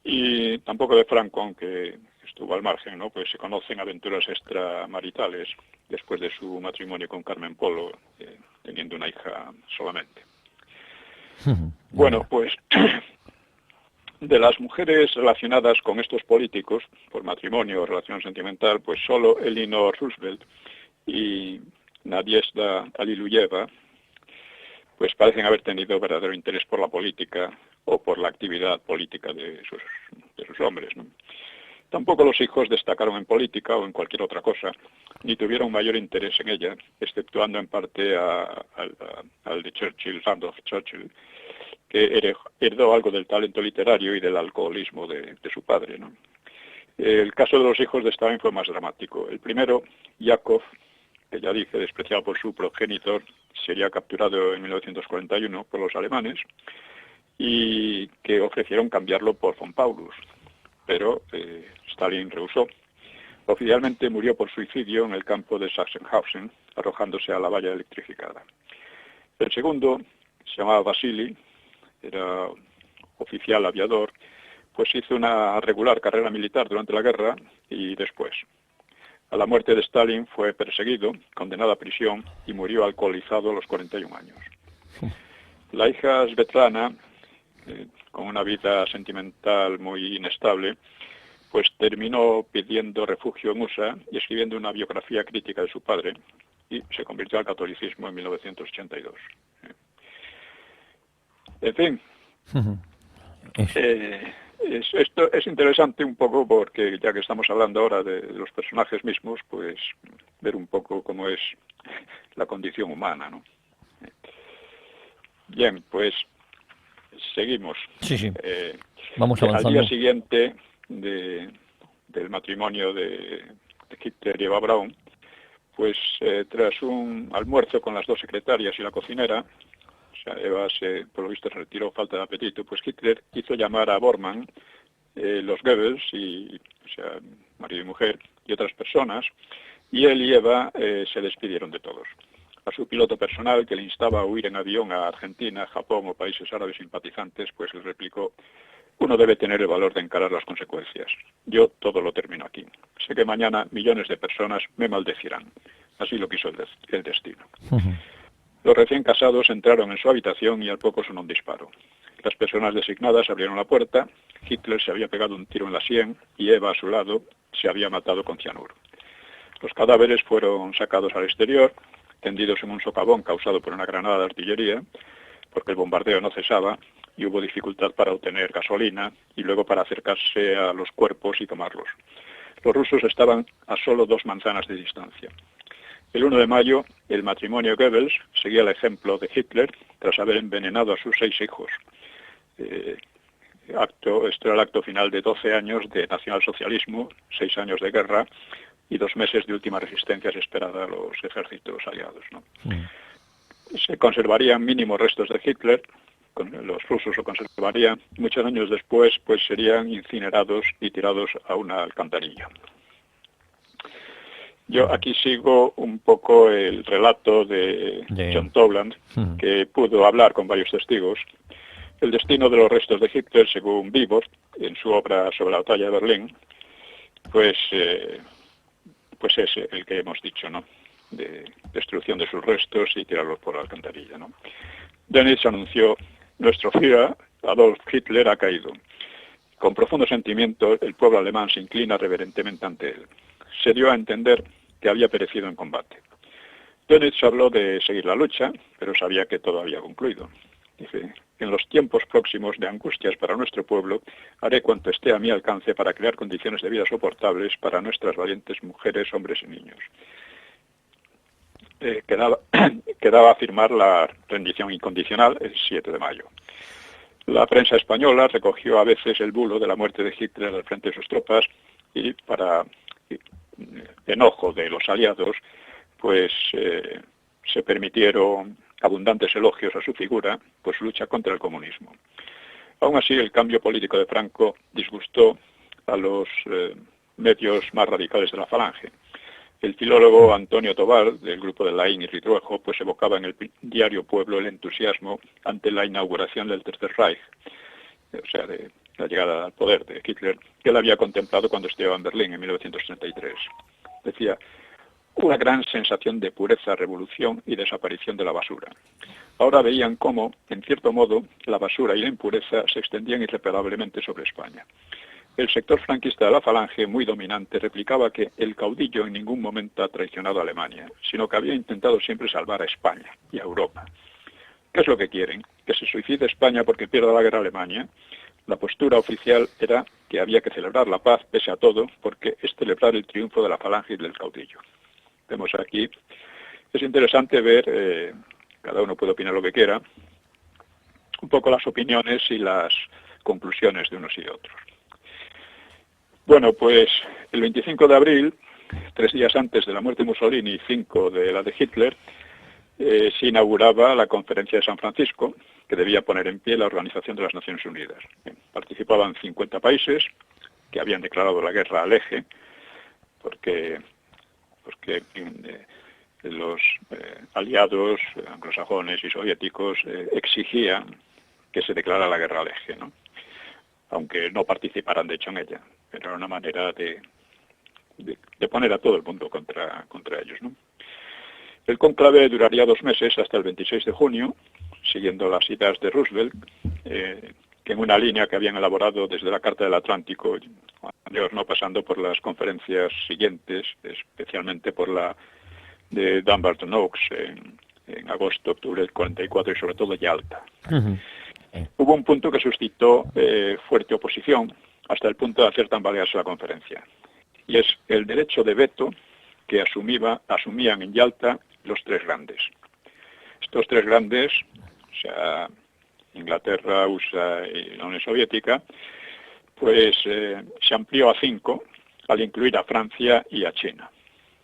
[SPEAKER 3] Y tampoco de Franco, aunque estuvo al margen, ¿no? Pues se conocen aventuras extramaritales después de su matrimonio con Carmen Polo, teniendo una hija solamente. Bueno, pues de las mujeres relacionadas con estos políticos, por matrimonio o relación sentimental, pues solo Eleanor Roosevelt y Nadezhda Aliluyeva, pues parecen haber tenido verdadero interés por la política o por la actividad política de sus hombres, ¿no? Tampoco los hijos destacaron en política o en cualquier otra cosa, ni tuvieron mayor interés en ella, exceptuando en parte al de Churchill, Randolph Churchill, que heredó algo del talento literario y del alcoholismo de su padre, ¿no? El caso de los hijos de Stalin fue más dramático. El primero, Yakov, que ya dije, despreciado por su progenitor, sería capturado en 1941 por los alemanes y que ofrecieron cambiarlo por von Paulus, pero Stalin rehusó. Oficialmente murió por suicidio en el campo de Sachsenhausen, arrojándose a la valla electrificada. El segundo se llamaba Vasily, era oficial aviador, pues hizo una regular carrera militar durante la guerra y después. A la muerte de Stalin fue perseguido, condenado a prisión y murió alcoholizado a los 41 años. La hija Svetlana, con una vida sentimental muy inestable, pues terminó pidiendo refugio en USA y escribiendo una biografía crítica de su padre y se convirtió al catolicismo en 1982. En fin, esto es interesante un poco porque ya que estamos hablando ahora de los personajes mismos, pues ver un poco cómo es la condición humana, ¿no? Bien, pues seguimos.
[SPEAKER 2] Sí. Vamos avanzando.
[SPEAKER 3] Al día siguiente del matrimonio de Hitler y Eva Braun, pues tras un almuerzo con las 2 secretarias y la cocinera, o sea, Eva por lo visto se retiró falta de apetito, pues Hitler hizo llamar a Bormann, los Goebbels, o sea, marido y mujer, y otras personas, y él y Eva se despidieron de todos. A su piloto personal, que le instaba a huir en avión a Argentina, Japón o países árabes simpatizantes, pues le replicó: uno debe tener el valor de encarar las consecuencias. Yo todo lo termino aquí. Sé que mañana millones de personas me maldecirán. Así lo quiso el destino. Los recién casados entraron en su habitación y al poco sonó un disparo. Las personas designadas abrieron la puerta. Hitler se había pegado un tiro en la sien y Eva, a su lado, se había matado con cianuro. Los cadáveres fueron sacados al exterior, tendidos en un socavón causado por una granada de artillería, porque el bombardeo no cesaba y hubo dificultad para obtener gasolina y luego para acercarse a los cuerpos y tomarlos. Los rusos estaban a solo 2 manzanas de distancia. El 1 de mayo, el matrimonio Goebbels seguía el ejemplo de Hitler tras haber envenenado a sus 6 hijos. Esto era el acto final de 12 años de nacionalsocialismo, 6 años de guerra y 2 meses de última resistencia esperada a los ejércitos aliados, ¿no? Se conservarían mínimos restos de Hitler, los rusos lo conservarían. Muchos años después, pues serían incinerados y tirados a una alcantarilla. Yo aquí sigo un poco el relato de John Toland, que pudo hablar con varios testigos. El destino de los restos de Hitler, según Bibor, en su obra sobre la batalla de Berlín, pues es el que hemos dicho, ¿no? De destrucción de sus restos y tirarlos por la alcantarilla, ¿no? Dönitz anunció: nuestro Führer, Adolf Hitler, ha caído. Con profundo sentimiento, el pueblo alemán se inclina reverentemente ante él. Se dio a entender que había perecido en combate. Dönitz habló de seguir la lucha, pero sabía que todo había concluido. Dice: en los tiempos próximos de angustias para nuestro pueblo, haré cuanto esté a mi alcance para crear condiciones de vida soportables para nuestras valientes mujeres, hombres y niños. Quedaba firmar la rendición incondicional el 7 de mayo. La prensa española recogió a veces el bulo de la muerte de Hitler al frente de sus tropas y, para enojo de los aliados, pues se permitieron abundantes elogios a su figura por su lucha contra el comunismo. Aún así, el cambio político de Franco disgustó a los medios más radicales de la Falange. El filólogo Antonio Tobar, del grupo de Laín y Ridruejo, pues evocaba en el diario Pueblo el entusiasmo ante la inauguración del Tercer Reich, o sea, de la llegada al poder de Hitler, que él había contemplado cuando estudiaba en Berlín en 1933. Decía: una gran sensación de pureza, revolución y desaparición de la basura. Ahora veían cómo, en cierto modo, la basura y la impureza se extendían irreparablemente sobre España. El sector franquista de la Falange, muy dominante, replicaba que el caudillo en ningún momento ha traicionado a Alemania, sino que había intentado siempre salvar a España y a Europa. ¿Qué es lo que quieren? ¿Que se suicide España porque pierda la guerra a Alemania? La postura oficial era que había que celebrar la paz pese a todo, porque es celebrar el triunfo de la Falange y del caudillo. Vemos aquí, es interesante ver, cada uno puede opinar lo que quiera, un poco las opiniones y las conclusiones de unos y otros. Bueno, pues el 25 de abril, 3 días antes de la muerte de Mussolini y 5 de la de Hitler, se inauguraba la Conferencia de San Francisco, que debía poner en pie la Organización de las Naciones Unidas. Participaban 50 países que habían declarado la guerra al eje, porque los aliados anglosajones y soviéticos exigían que se declarara la guerra al eje, ¿no? Aunque no participaran de hecho en ella. Era una manera de poner a todo el mundo contra ellos, ¿no? El cónclave duraría 2 meses hasta el 26 de junio, siguiendo las ideas de Roosevelt, que en una línea que habían elaborado desde la Carta del Atlántico, no pasando por las conferencias siguientes, especialmente por la de Dumbarton Oaks en agosto, octubre del 44 y sobre todo Yalta. Hubo un punto que suscitó fuerte oposición, hasta el punto de hacer tambalearse la conferencia, y es el derecho de veto que asumían en Yalta los 3 grandes. Estos 3 grandes, o sea, Inglaterra, USA y la Unión Soviética, pues se amplió a 5 al incluir a Francia y a China.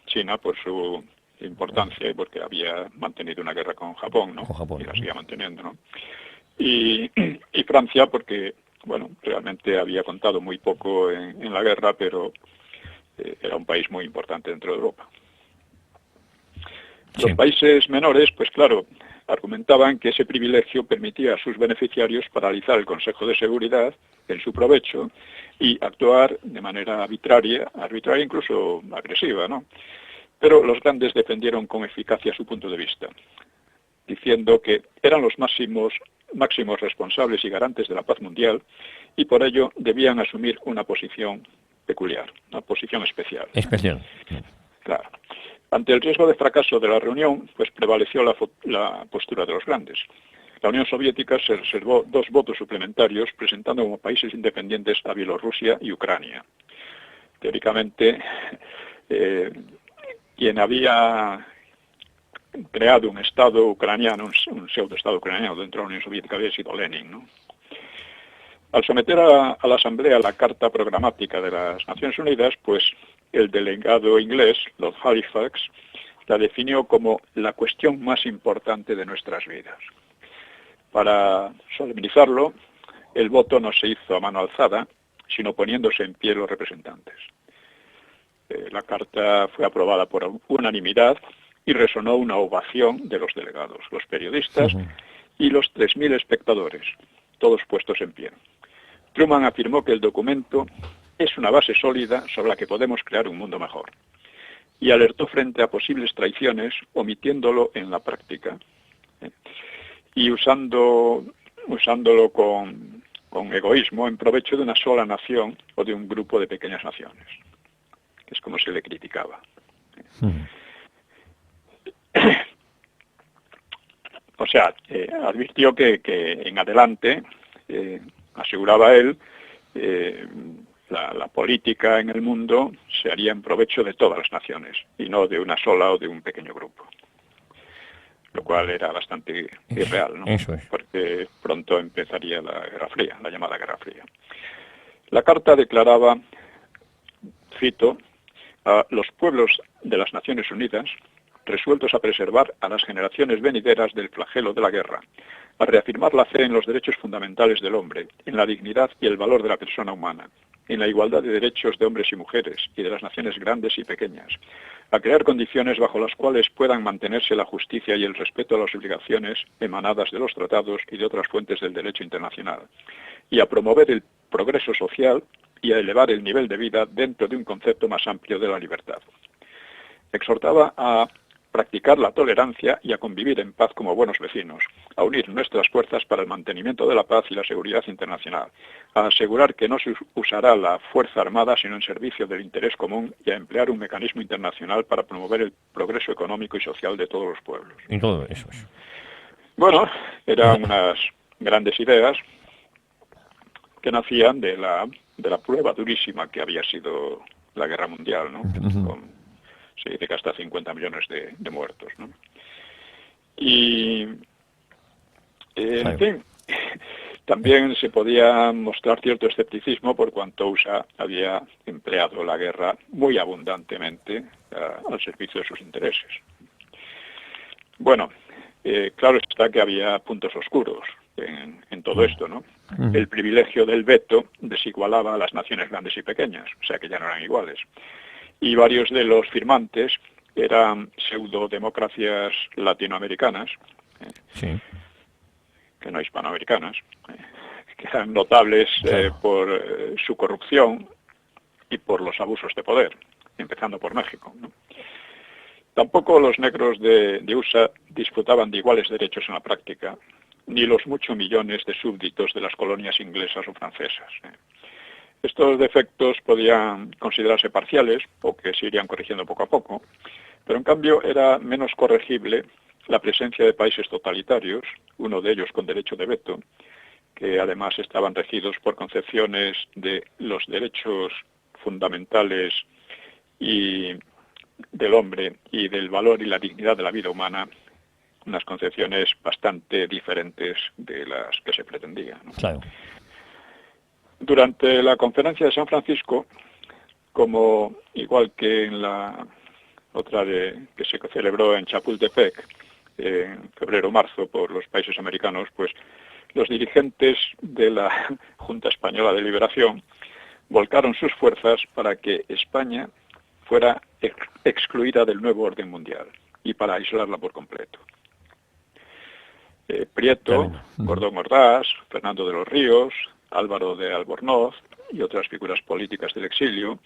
[SPEAKER 3] China por su importancia y porque había mantenido una guerra con Japón, ¿no? Y la seguía manteniendo, ¿no? Y Francia porque, bueno, realmente había contado muy poco en la guerra, pero era un país muy importante dentro de Europa. Sí. Los países menores, pues claro, argumentaban que ese privilegio permitía a sus beneficiarios paralizar el Consejo de Seguridad en su provecho y actuar de manera arbitraria incluso agresiva, ¿no? Pero los grandes defendieron con eficacia su punto de vista, diciendo que eran los máximos responsables y garantes de la paz mundial y por ello debían asumir una posición peculiar, una posición especial. Claro. Ante el riesgo de fracaso de la reunión, pues prevaleció la postura de los grandes. La Unión Soviética se reservó 2 votos suplementarios, presentando como países independientes a Bielorrusia y Ucrania. Teóricamente, quien había creado un Estado ucraniano, un pseudo-Estado ucraniano dentro de la Unión Soviética, había sido Lenin, ¿no? Al someter a la Asamblea la Carta Programática de las Naciones Unidas, pues el delegado inglés, Lord Halifax, la definió como la cuestión más importante de nuestras vidas. Para solemnizarlo, el voto no se hizo a mano alzada, sino poniéndose en pie los representantes. La carta fue aprobada por unanimidad y resonó una ovación de los delegados, los periodistas y los 3.000 espectadores, todos puestos en pie. Truman afirmó que el documento es una base sólida sobre la que podemos crear un mundo mejor, y alertó frente a posibles traiciones, omitiéndolo en la práctica, y usándolo con egoísmo en provecho de una sola nación o de un grupo de pequeñas naciones, que es como se le criticaba. O sea, advirtió que en adelante, aseguraba él, la política en el mundo se haría en provecho de todas las naciones y no de una sola o de un pequeño grupo. Lo cual era bastante irreal, ¿no?
[SPEAKER 2] Eso es.
[SPEAKER 3] Porque pronto empezaría la Guerra Fría, la llamada Guerra Fría. La carta declaraba, cito, a los pueblos de las Naciones Unidas resueltos a preservar a las generaciones venideras del flagelo de la guerra, a reafirmar la fe en los derechos fundamentales del hombre, en la dignidad y el valor de la persona humana, en la igualdad de derechos de hombres y mujeres y de las naciones grandes y pequeñas, a crear condiciones bajo las cuales puedan mantenerse la justicia y el respeto a las obligaciones emanadas de los tratados y de otras fuentes del derecho internacional, y a promover el progreso social y a elevar el nivel de vida dentro de un concepto más amplio de la libertad. Exhortaba a practicar la tolerancia y a convivir en paz como buenos vecinos, a unir nuestras fuerzas para el mantenimiento de la paz y la seguridad internacional, a asegurar que no se usará la fuerza armada sino en servicio del interés común y a emplear un mecanismo internacional para promover el progreso económico y social de todos los pueblos.
[SPEAKER 2] Y todo eso.
[SPEAKER 3] Bueno, eran unas grandes ideas que nacían de la prueba durísima que había sido la Guerra Mundial, ¿no? Se dice que hasta 50 millones de muertos, ¿no? Y, en fin, también se podía mostrar cierto escepticismo por cuanto USA había empleado la guerra muy abundantemente al servicio de sus intereses. Bueno, claro está que había puntos oscuros en todo esto, ¿no? El privilegio del veto desigualaba a las naciones grandes y pequeñas, o sea que ya no eran iguales. Y varios de los firmantes eran pseudodemocracias latinoamericanas, que no hispanoamericanas, que eran notables por su corrupción y por los abusos de poder, empezando por México, ¿no? Tampoco los negros de USA disfrutaban de iguales derechos en la práctica, ni los muchos millones de súbditos de las colonias inglesas o francesas. Estos defectos podían considerarse parciales o que se irían corrigiendo poco a poco, pero en cambio era menos corregible la presencia de países totalitarios, uno de ellos con derecho de veto, que además estaban regidos por concepciones de los derechos fundamentales y del hombre y del valor y la dignidad de la vida humana, unas concepciones bastante diferentes de las que se pretendía, ¿no?
[SPEAKER 2] Claro.
[SPEAKER 3] Durante la conferencia de San Francisco, como igual que en la otra que se celebró en Chapultepec en febrero-marzo por los países americanos, pues los dirigentes de la Junta Española de Liberación volcaron sus fuerzas para que España fuera excluida del nuevo orden mundial y para aislarla por completo. Prieto, Gordón Ordaz, Fernando de los Ríos, Álvaro de Albornoz y otras figuras políticas del exilio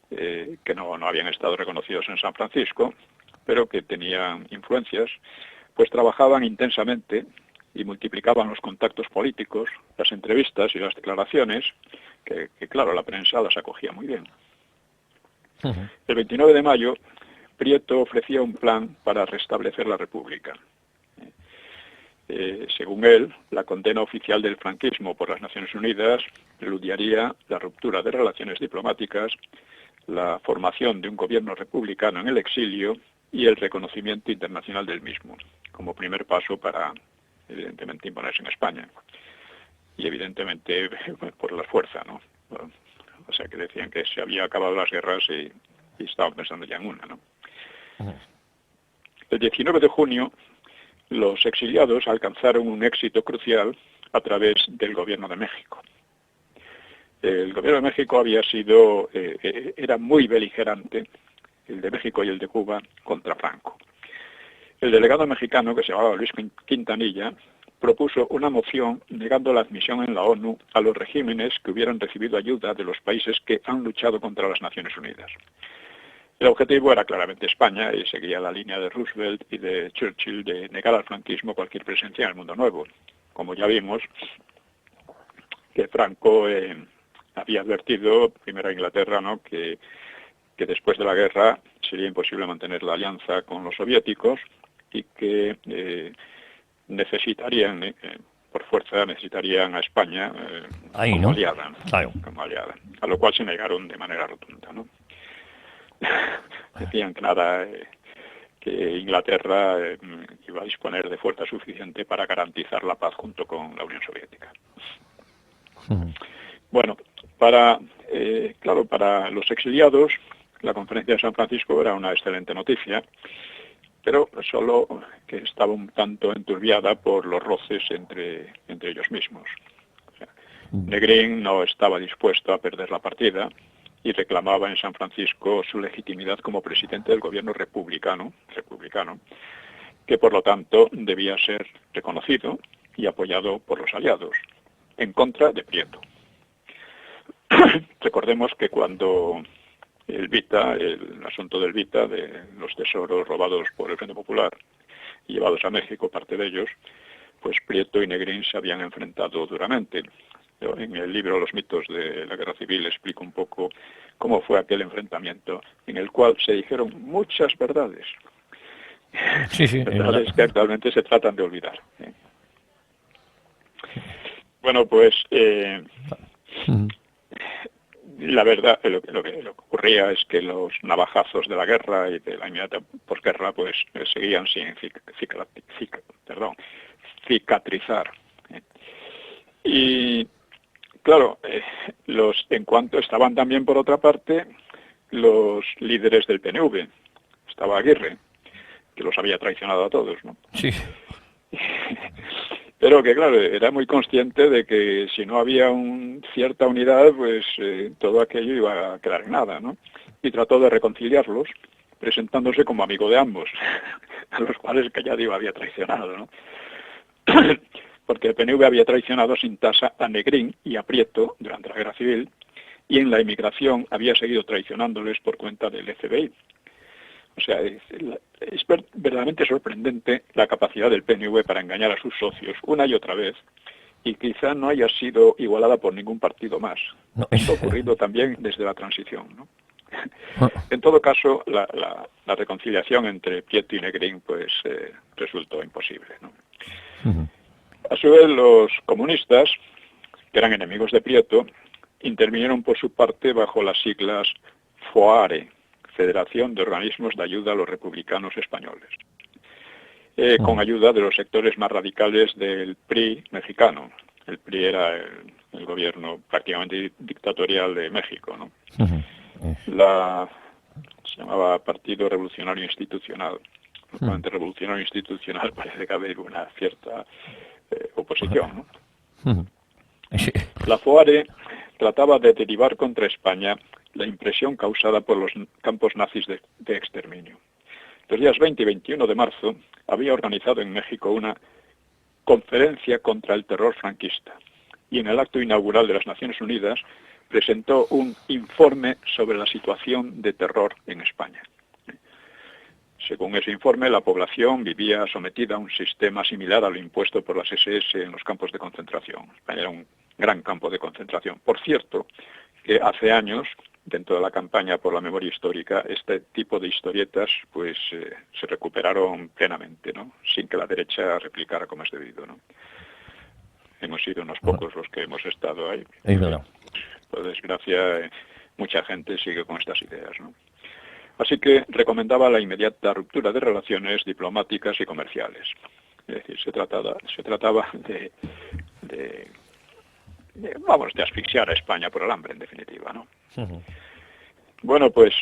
[SPEAKER 3] que no habían estado reconocidos en San Francisco, pero que tenían influencias, pues trabajaban intensamente y multiplicaban los contactos políticos, las entrevistas y las declaraciones, que claro, la prensa las acogía muy bien. El 29 de mayo Prieto ofrecía un plan para restablecer la República. Según él, la condena oficial del franquismo por las Naciones Unidas preludiaría la ruptura de relaciones diplomáticas, la formación de un gobierno republicano en el exilio y el reconocimiento internacional del mismo, como primer paso para, evidentemente, imponerse en España. Y, evidentemente, por la fuerza, ¿no? O sea, que decían que se había acabado las guerras y estaban pensando ya en una, ¿no? El 19 de junio, los exiliados alcanzaron un éxito crucial a través del Gobierno de México. El Gobierno de México era muy beligerante, el de México y el de Cuba, contra Franco. El delegado mexicano, que se llamaba Luis Quintanilla, propuso una moción negando la admisión en la ONU a los regímenes que hubieran recibido ayuda de los países que han luchado contra las Naciones Unidas. El objetivo era claramente España y seguía la línea de Roosevelt y de Churchill de negar al franquismo cualquier presencia en el mundo nuevo. Como ya vimos, que Franco había advertido primero a Inglaterra, ¿no?, que después de la guerra sería imposible mantener la alianza con los soviéticos y que necesitarían, por fuerza, necesitarían a España como aliada,
[SPEAKER 2] claro,
[SPEAKER 3] como aliada, a lo cual se negaron de manera rotunda, ¿no? Decían que Inglaterra iba a disponer de fuerza suficiente para garantizar la paz junto con la Unión Soviética. Bueno, para los exiliados, la Conferencia de San Francisco era una excelente noticia, pero solo que estaba un tanto enturbiada por los roces entre ellos mismos. O sea, Negrín no estaba dispuesto a perder la partida y reclamaba en San Francisco su legitimidad como presidente del gobierno republicano, que por lo tanto debía ser reconocido y apoyado por los aliados, en contra de Prieto. Recordemos que cuando el asunto del Vita, de los tesoros robados por el Frente Popular y llevados a México, parte de ellos, pues Prieto y Negrín se habían enfrentado duramente. Yo en el libro Los mitos de la Guerra Civil explico un poco cómo fue aquel enfrentamiento, en el cual se dijeron muchas verdades.
[SPEAKER 2] Sí,
[SPEAKER 3] verdades que actualmente se tratan de olvidar. Bueno, pues la verdad, lo que ocurría es que los navajazos de la guerra y de la inmediata posguerra pues seguían sin cicatrizar. Y claro, en cuanto estaban también por otra parte los líderes del PNV. Estaba Aguirre, que los había traicionado a todos, ¿no?
[SPEAKER 2] Sí.
[SPEAKER 3] Pero que, claro, era muy consciente de que si no había cierta unidad, pues todo aquello iba a quedar en nada, ¿no? Y trató de reconciliarlos, presentándose como amigo de ambos, a los cuales Calladillo había traicionado, ¿no? Porque el PNV había traicionado sin tasa a Negrín y a Prieto durante la Guerra Civil, y en la inmigración había seguido traicionándoles por cuenta del FBI. O sea, es verdaderamente sorprendente la capacidad del PNV para engañar a sus socios una y otra vez, y quizá no haya sido igualada por ningún partido más. No. Esto ha ocurrido también desde la transición, ¿no? En todo caso, la reconciliación entre Prieto y Negrín pues resultó imposible, ¿no? A su vez, los comunistas, que eran enemigos de Prieto, intervinieron por su parte bajo las siglas FOARE, Federación de Organismos de Ayuda a los Republicanos Españoles, con ayuda de los sectores más radicales del PRI mexicano. El PRI era el gobierno prácticamente dictatorial de México, ¿no? Se llamaba Partido Revolucionario Institucional. Normalmente revolucionario institucional parece que había una cierta oposición, ¿no? La FOARE trataba de derivar contra España la impresión causada por los campos nazis de exterminio. Los días 20 y 21 de marzo había organizado en México una conferencia contra el terror franquista y en el acto inaugural de las Naciones Unidas presentó un informe sobre la situación de terror en España. Según ese informe, la población vivía sometida a un sistema similar a lo impuesto por las SS en los campos de concentración. España era un gran campo de concentración. Por cierto, que hace años dentro de la campaña por la memoria histórica, este tipo de historietas pues se recuperaron plenamente, ¿no? Sin que la derecha replicara como es debido, ¿no? Hemos sido unos pocos los que hemos estado ahí.
[SPEAKER 2] Es verdad.
[SPEAKER 3] Por desgracia, mucha gente sigue con estas ideas, ¿no? Así que recomendaba la inmediata ruptura de relaciones diplomáticas y comerciales. Es decir, se trataba de asfixiar a España por el hambre, en definitiva, ¿no? Bueno, pues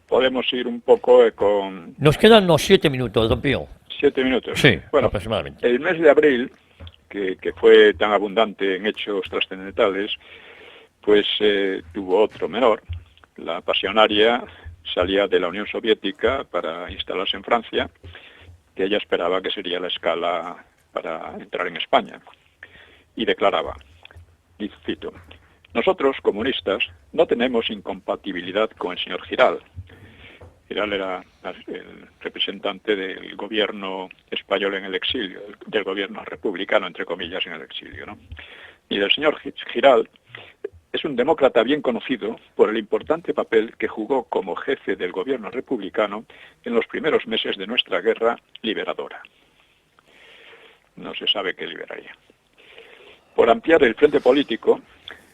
[SPEAKER 3] podemos ir un poco con...
[SPEAKER 2] Nos quedan unos 7 minutos, don Pío.
[SPEAKER 3] 7 minutos.
[SPEAKER 2] Sí,
[SPEAKER 3] bueno,
[SPEAKER 2] aproximadamente.
[SPEAKER 3] El mes de abril, que fue tan abundante en hechos trascendentales, pues tuvo otro menor. La pasionaria salía de la Unión Soviética para instalarse en Francia, que ella esperaba que sería la escala para entrar en España. Y declaraba, y cito, nosotros, comunistas, no tenemos incompatibilidad con el señor Giral. Giral era el representante del gobierno español en el exilio, del gobierno republicano, entre comillas, en el exilio, ¿no? Y del señor Giral es un demócrata bien conocido por el importante papel que jugó como jefe del gobierno republicano en los primeros meses de nuestra guerra liberadora. No se sabe qué liberaría. Por ampliar el frente político,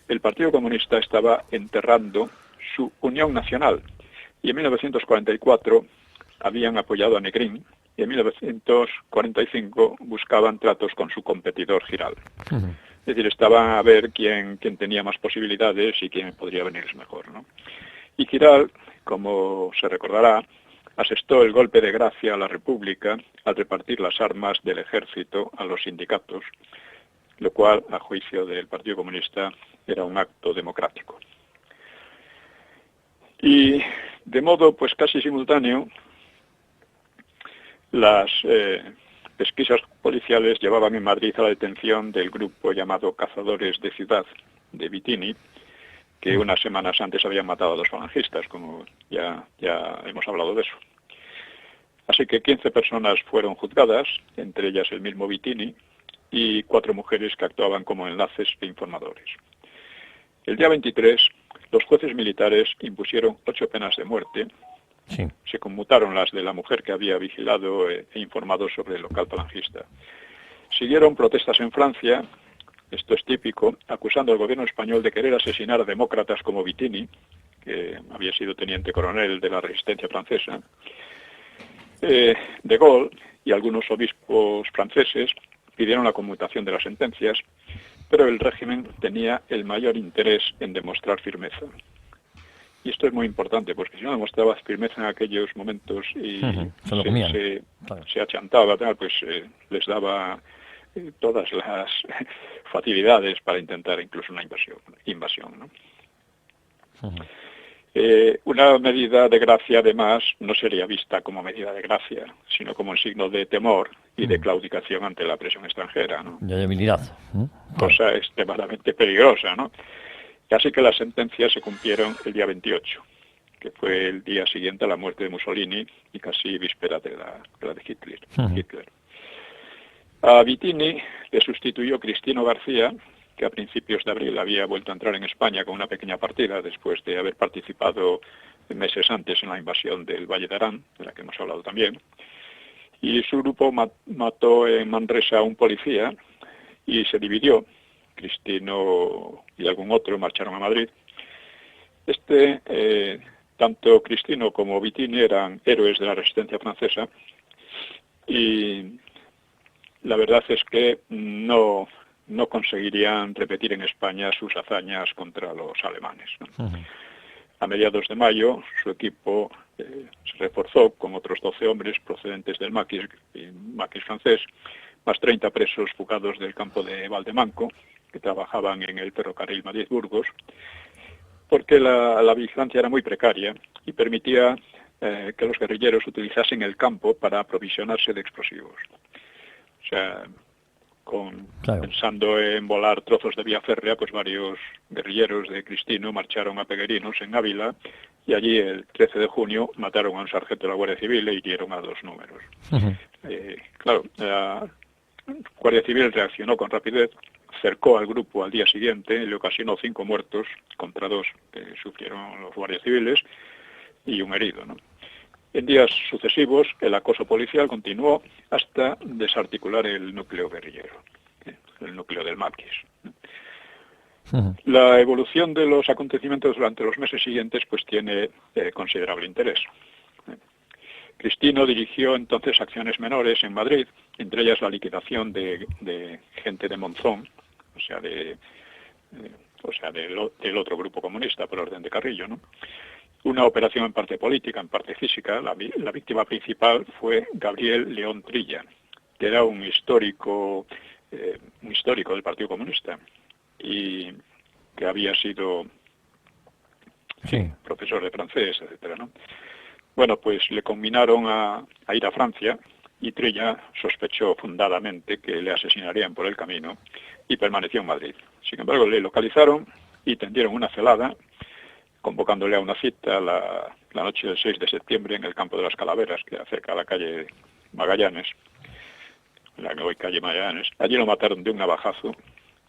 [SPEAKER 3] el Partido Comunista estaba enterrando su unión nacional y en 1944 habían apoyado a Negrín y en 1945 buscaban tratos con su competidor Giral. Es decir, estaban a ver quién tenía más posibilidades y quién podría venirles mejor, ¿no? Y Giral, como se recordará, asestó el golpe de gracia a la República al repartir las armas del ejército a los sindicatos, lo cual, a juicio del Partido Comunista, era un acto democrático. Y de modo pues casi simultáneo, las pesquisas policiales llevaban en Madrid a la detención del grupo llamado Cazadores de Ciudad, de Vitini, que unas semanas antes habían matado a 2 falangistas, como ya hemos hablado de eso. Así que 15 personas fueron juzgadas, entre ellas el mismo Vitini, y 4 mujeres que actuaban como enlaces e informadores. El día 23, los jueces militares impusieron 8 penas de muerte.
[SPEAKER 2] Sí.
[SPEAKER 3] Se conmutaron las de la mujer que había vigilado e informado sobre el local falangista. Siguieron protestas en Francia, esto es típico, acusando al gobierno español de querer asesinar a demócratas como Vitini, que había sido teniente coronel de la resistencia francesa. De Gaulle y algunos obispos franceses pidieron la conmutación de las sentencias, pero el régimen tenía el mayor interés en demostrar firmeza. Y esto es muy importante, porque si no demostraba firmeza en aquellos momentos y se achantaba, pues les daba todas las facilidades para intentar incluso una invasión, ¿no? Una medida de gracia, además, no sería vista como medida de gracia, sino como un signo de temor y de claudicación ante la presión extranjera, ¿no?
[SPEAKER 2] De debilidad.
[SPEAKER 3] Cosa extremadamente peligrosa, ¿no? Así que las sentencias se cumplieron el día 28, que fue el día siguiente a la muerte de Mussolini y casi víspera de la de Hitler. A Vitini le sustituyó Cristino García, que a principios de abril había vuelto a entrar en España con una pequeña partida después de haber participado meses antes en la invasión del Valle de Arán, de la que hemos hablado también. Y su grupo mató en Manresa a un policía y se dividió. Cristino y algún otro marcharon a Madrid. Tanto Cristino como Vitini eran héroes de la resistencia francesa y la verdad es que no conseguirían repetir en España sus hazañas contra los alemanes, ¿no? A mediados de mayo, su equipo se reforzó con otros 12 hombres procedentes del maquis francés, más 30 presos fugados del campo de Valdemanco, que trabajaban en el ferrocarril Madrid-Burgos, porque la vigilancia era muy precaria y permitía que los guerrilleros utilizasen el campo para aprovisionarse de explosivos. O sea, pensando en volar trozos de vía férrea, pues varios guerrilleros de Cristino marcharon a Peguerinos, en Ávila, y allí el 13 de junio mataron a un sargento de la Guardia Civil e hirieron a 2 números. Claro, la Guardia Civil reaccionó con rapidez, cercó al grupo al día siguiente y le ocasionó 5 muertos contra 2 que sufrieron los guardias civiles y un herido, ¿no? En días sucesivos, el acoso policial continuó hasta desarticular el núcleo guerrillero, el núcleo del maquis. La evolución de los acontecimientos durante los meses siguientes pues tiene considerable interés. Cristino dirigió entonces acciones menores en Madrid, entre ellas la liquidación de gente de Monzón, o sea, del otro grupo comunista por orden de Carrillo, ¿no? Una operación en parte política, en parte física. La víctima principal fue Gabriel León Trilla, que era un histórico del Partido Comunista y que había sido profesor de francés, etcétera, ¿no? Bueno, pues le conminaron a ir a Francia y Trilla sospechó fundadamente que le asesinarían por el camino y permaneció en Madrid. Sin embargo, le localizaron y tendieron una celada, convocándole a una cita la noche del 6 de septiembre en el Campo de las Calaveras, que acerca a la calle Magallanes, la que hoy calle Magallanes. Allí lo mataron de un navajazo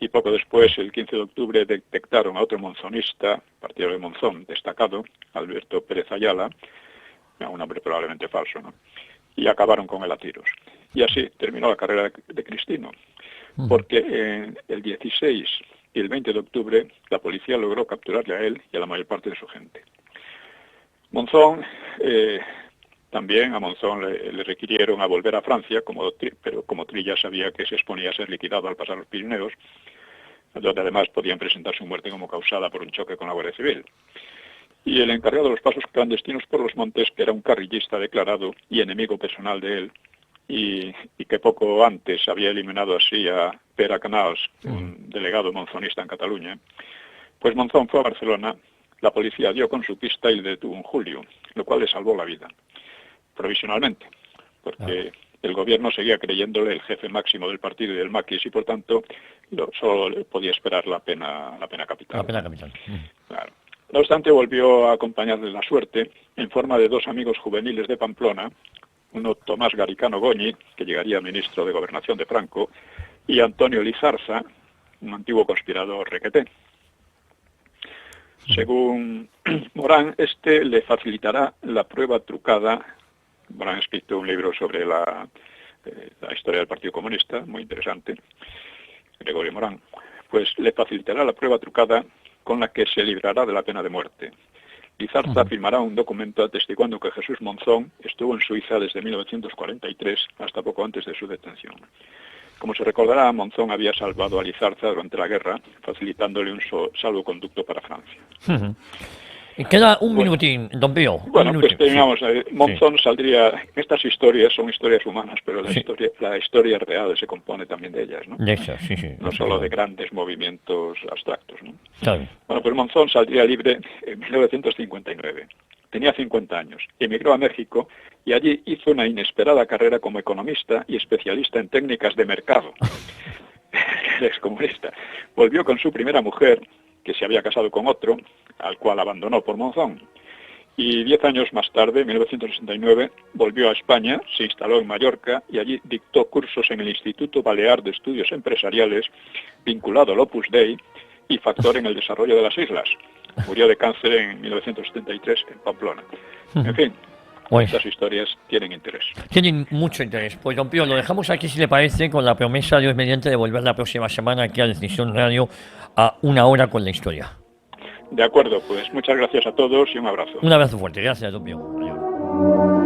[SPEAKER 3] y poco después, el 15 de octubre, detectaron a otro monzonista, partidario de Monzón, destacado, Alberto Pérez Ayala, un hombre probablemente falso, ¿no? Y acabaron con él a tiros. Y así terminó la carrera de Cristino, porque el 16 y el 20 de octubre la policía logró capturarle a él y a la mayor parte de su gente. Monzón, también a Monzón le requirieron a volver a Francia, pero como Trilla sabía que se exponía a ser liquidado al pasar los Pirineos, donde además podían presentar su muerte como causada por un choque con la Guardia Civil. Y el encargado de los pasos clandestinos por los montes, que era un carrillista declarado y enemigo personal de él, y que poco antes había eliminado así a Pere Canals, un delegado monzonista en Cataluña, pues Monzón fue a Barcelona, la policía dio con su pista y le detuvo en julio, lo cual le salvó la vida, provisionalmente, porque el gobierno seguía creyéndole el jefe máximo del partido y del maquis y por tanto solo le podía esperar la pena capital.
[SPEAKER 2] La pena capital.
[SPEAKER 3] Claro. No obstante, volvió a acompañarle la suerte en forma de 2 amigos juveniles de Pamplona, uno Tomás Garicano Goñi, que llegaría ministro de Gobernación de Franco, y Antonio Lizarza, un antiguo conspirador requeté. Según Morán, le facilitará la prueba trucada. Morán ha escrito un libro sobre la historia del Partido Comunista, muy interesante, Gregorio Morán. Pues le facilitará la prueba trucada con la que se librará de la pena de muerte. Lizarza firmará un documento atestiguando que Jesús Monzón estuvo en Suiza desde 1943 hasta poco antes de su detención. Como se recordará, Monzón había salvado a Lizarza durante la guerra, facilitándole un salvoconducto para Francia.
[SPEAKER 2] Y queda un minutín, don Pío.
[SPEAKER 3] Bueno, pues terminamos. Monzón saldría. Estas historias son historias humanas, pero la historia real se compone también de ellas, ¿no?
[SPEAKER 2] De eso, sí.
[SPEAKER 3] No solo de grandes movimientos abstractos, ¿no?
[SPEAKER 2] Claro.
[SPEAKER 3] Bueno, pues Monzón saldría libre en 1959. Tenía 50 años. Emigró a México y allí hizo una inesperada carrera como economista y especialista en técnicas de mercado. El excomunista. Volvió con su primera mujer, que se había casado con otro, al cual abandonó por Monzón. Y 10 años más tarde, en 1969, volvió a España, se instaló en Mallorca y allí dictó cursos en el Instituto Balear de Estudios Empresariales, vinculado al Opus Dei y factor en el desarrollo de las islas. Murió de cáncer en 1973 en Pamplona. En fin, estas historias tienen interés.
[SPEAKER 2] Tienen mucho interés. Pues, don Pío, lo dejamos aquí, si le parece, con la promesa, Dios mediante, de volver la próxima semana aquí a Decisión Radio a 1 hora con la historia.
[SPEAKER 3] De acuerdo, pues muchas gracias a todos y un abrazo.
[SPEAKER 2] Un abrazo fuerte. Gracias, don Pío. Adiós.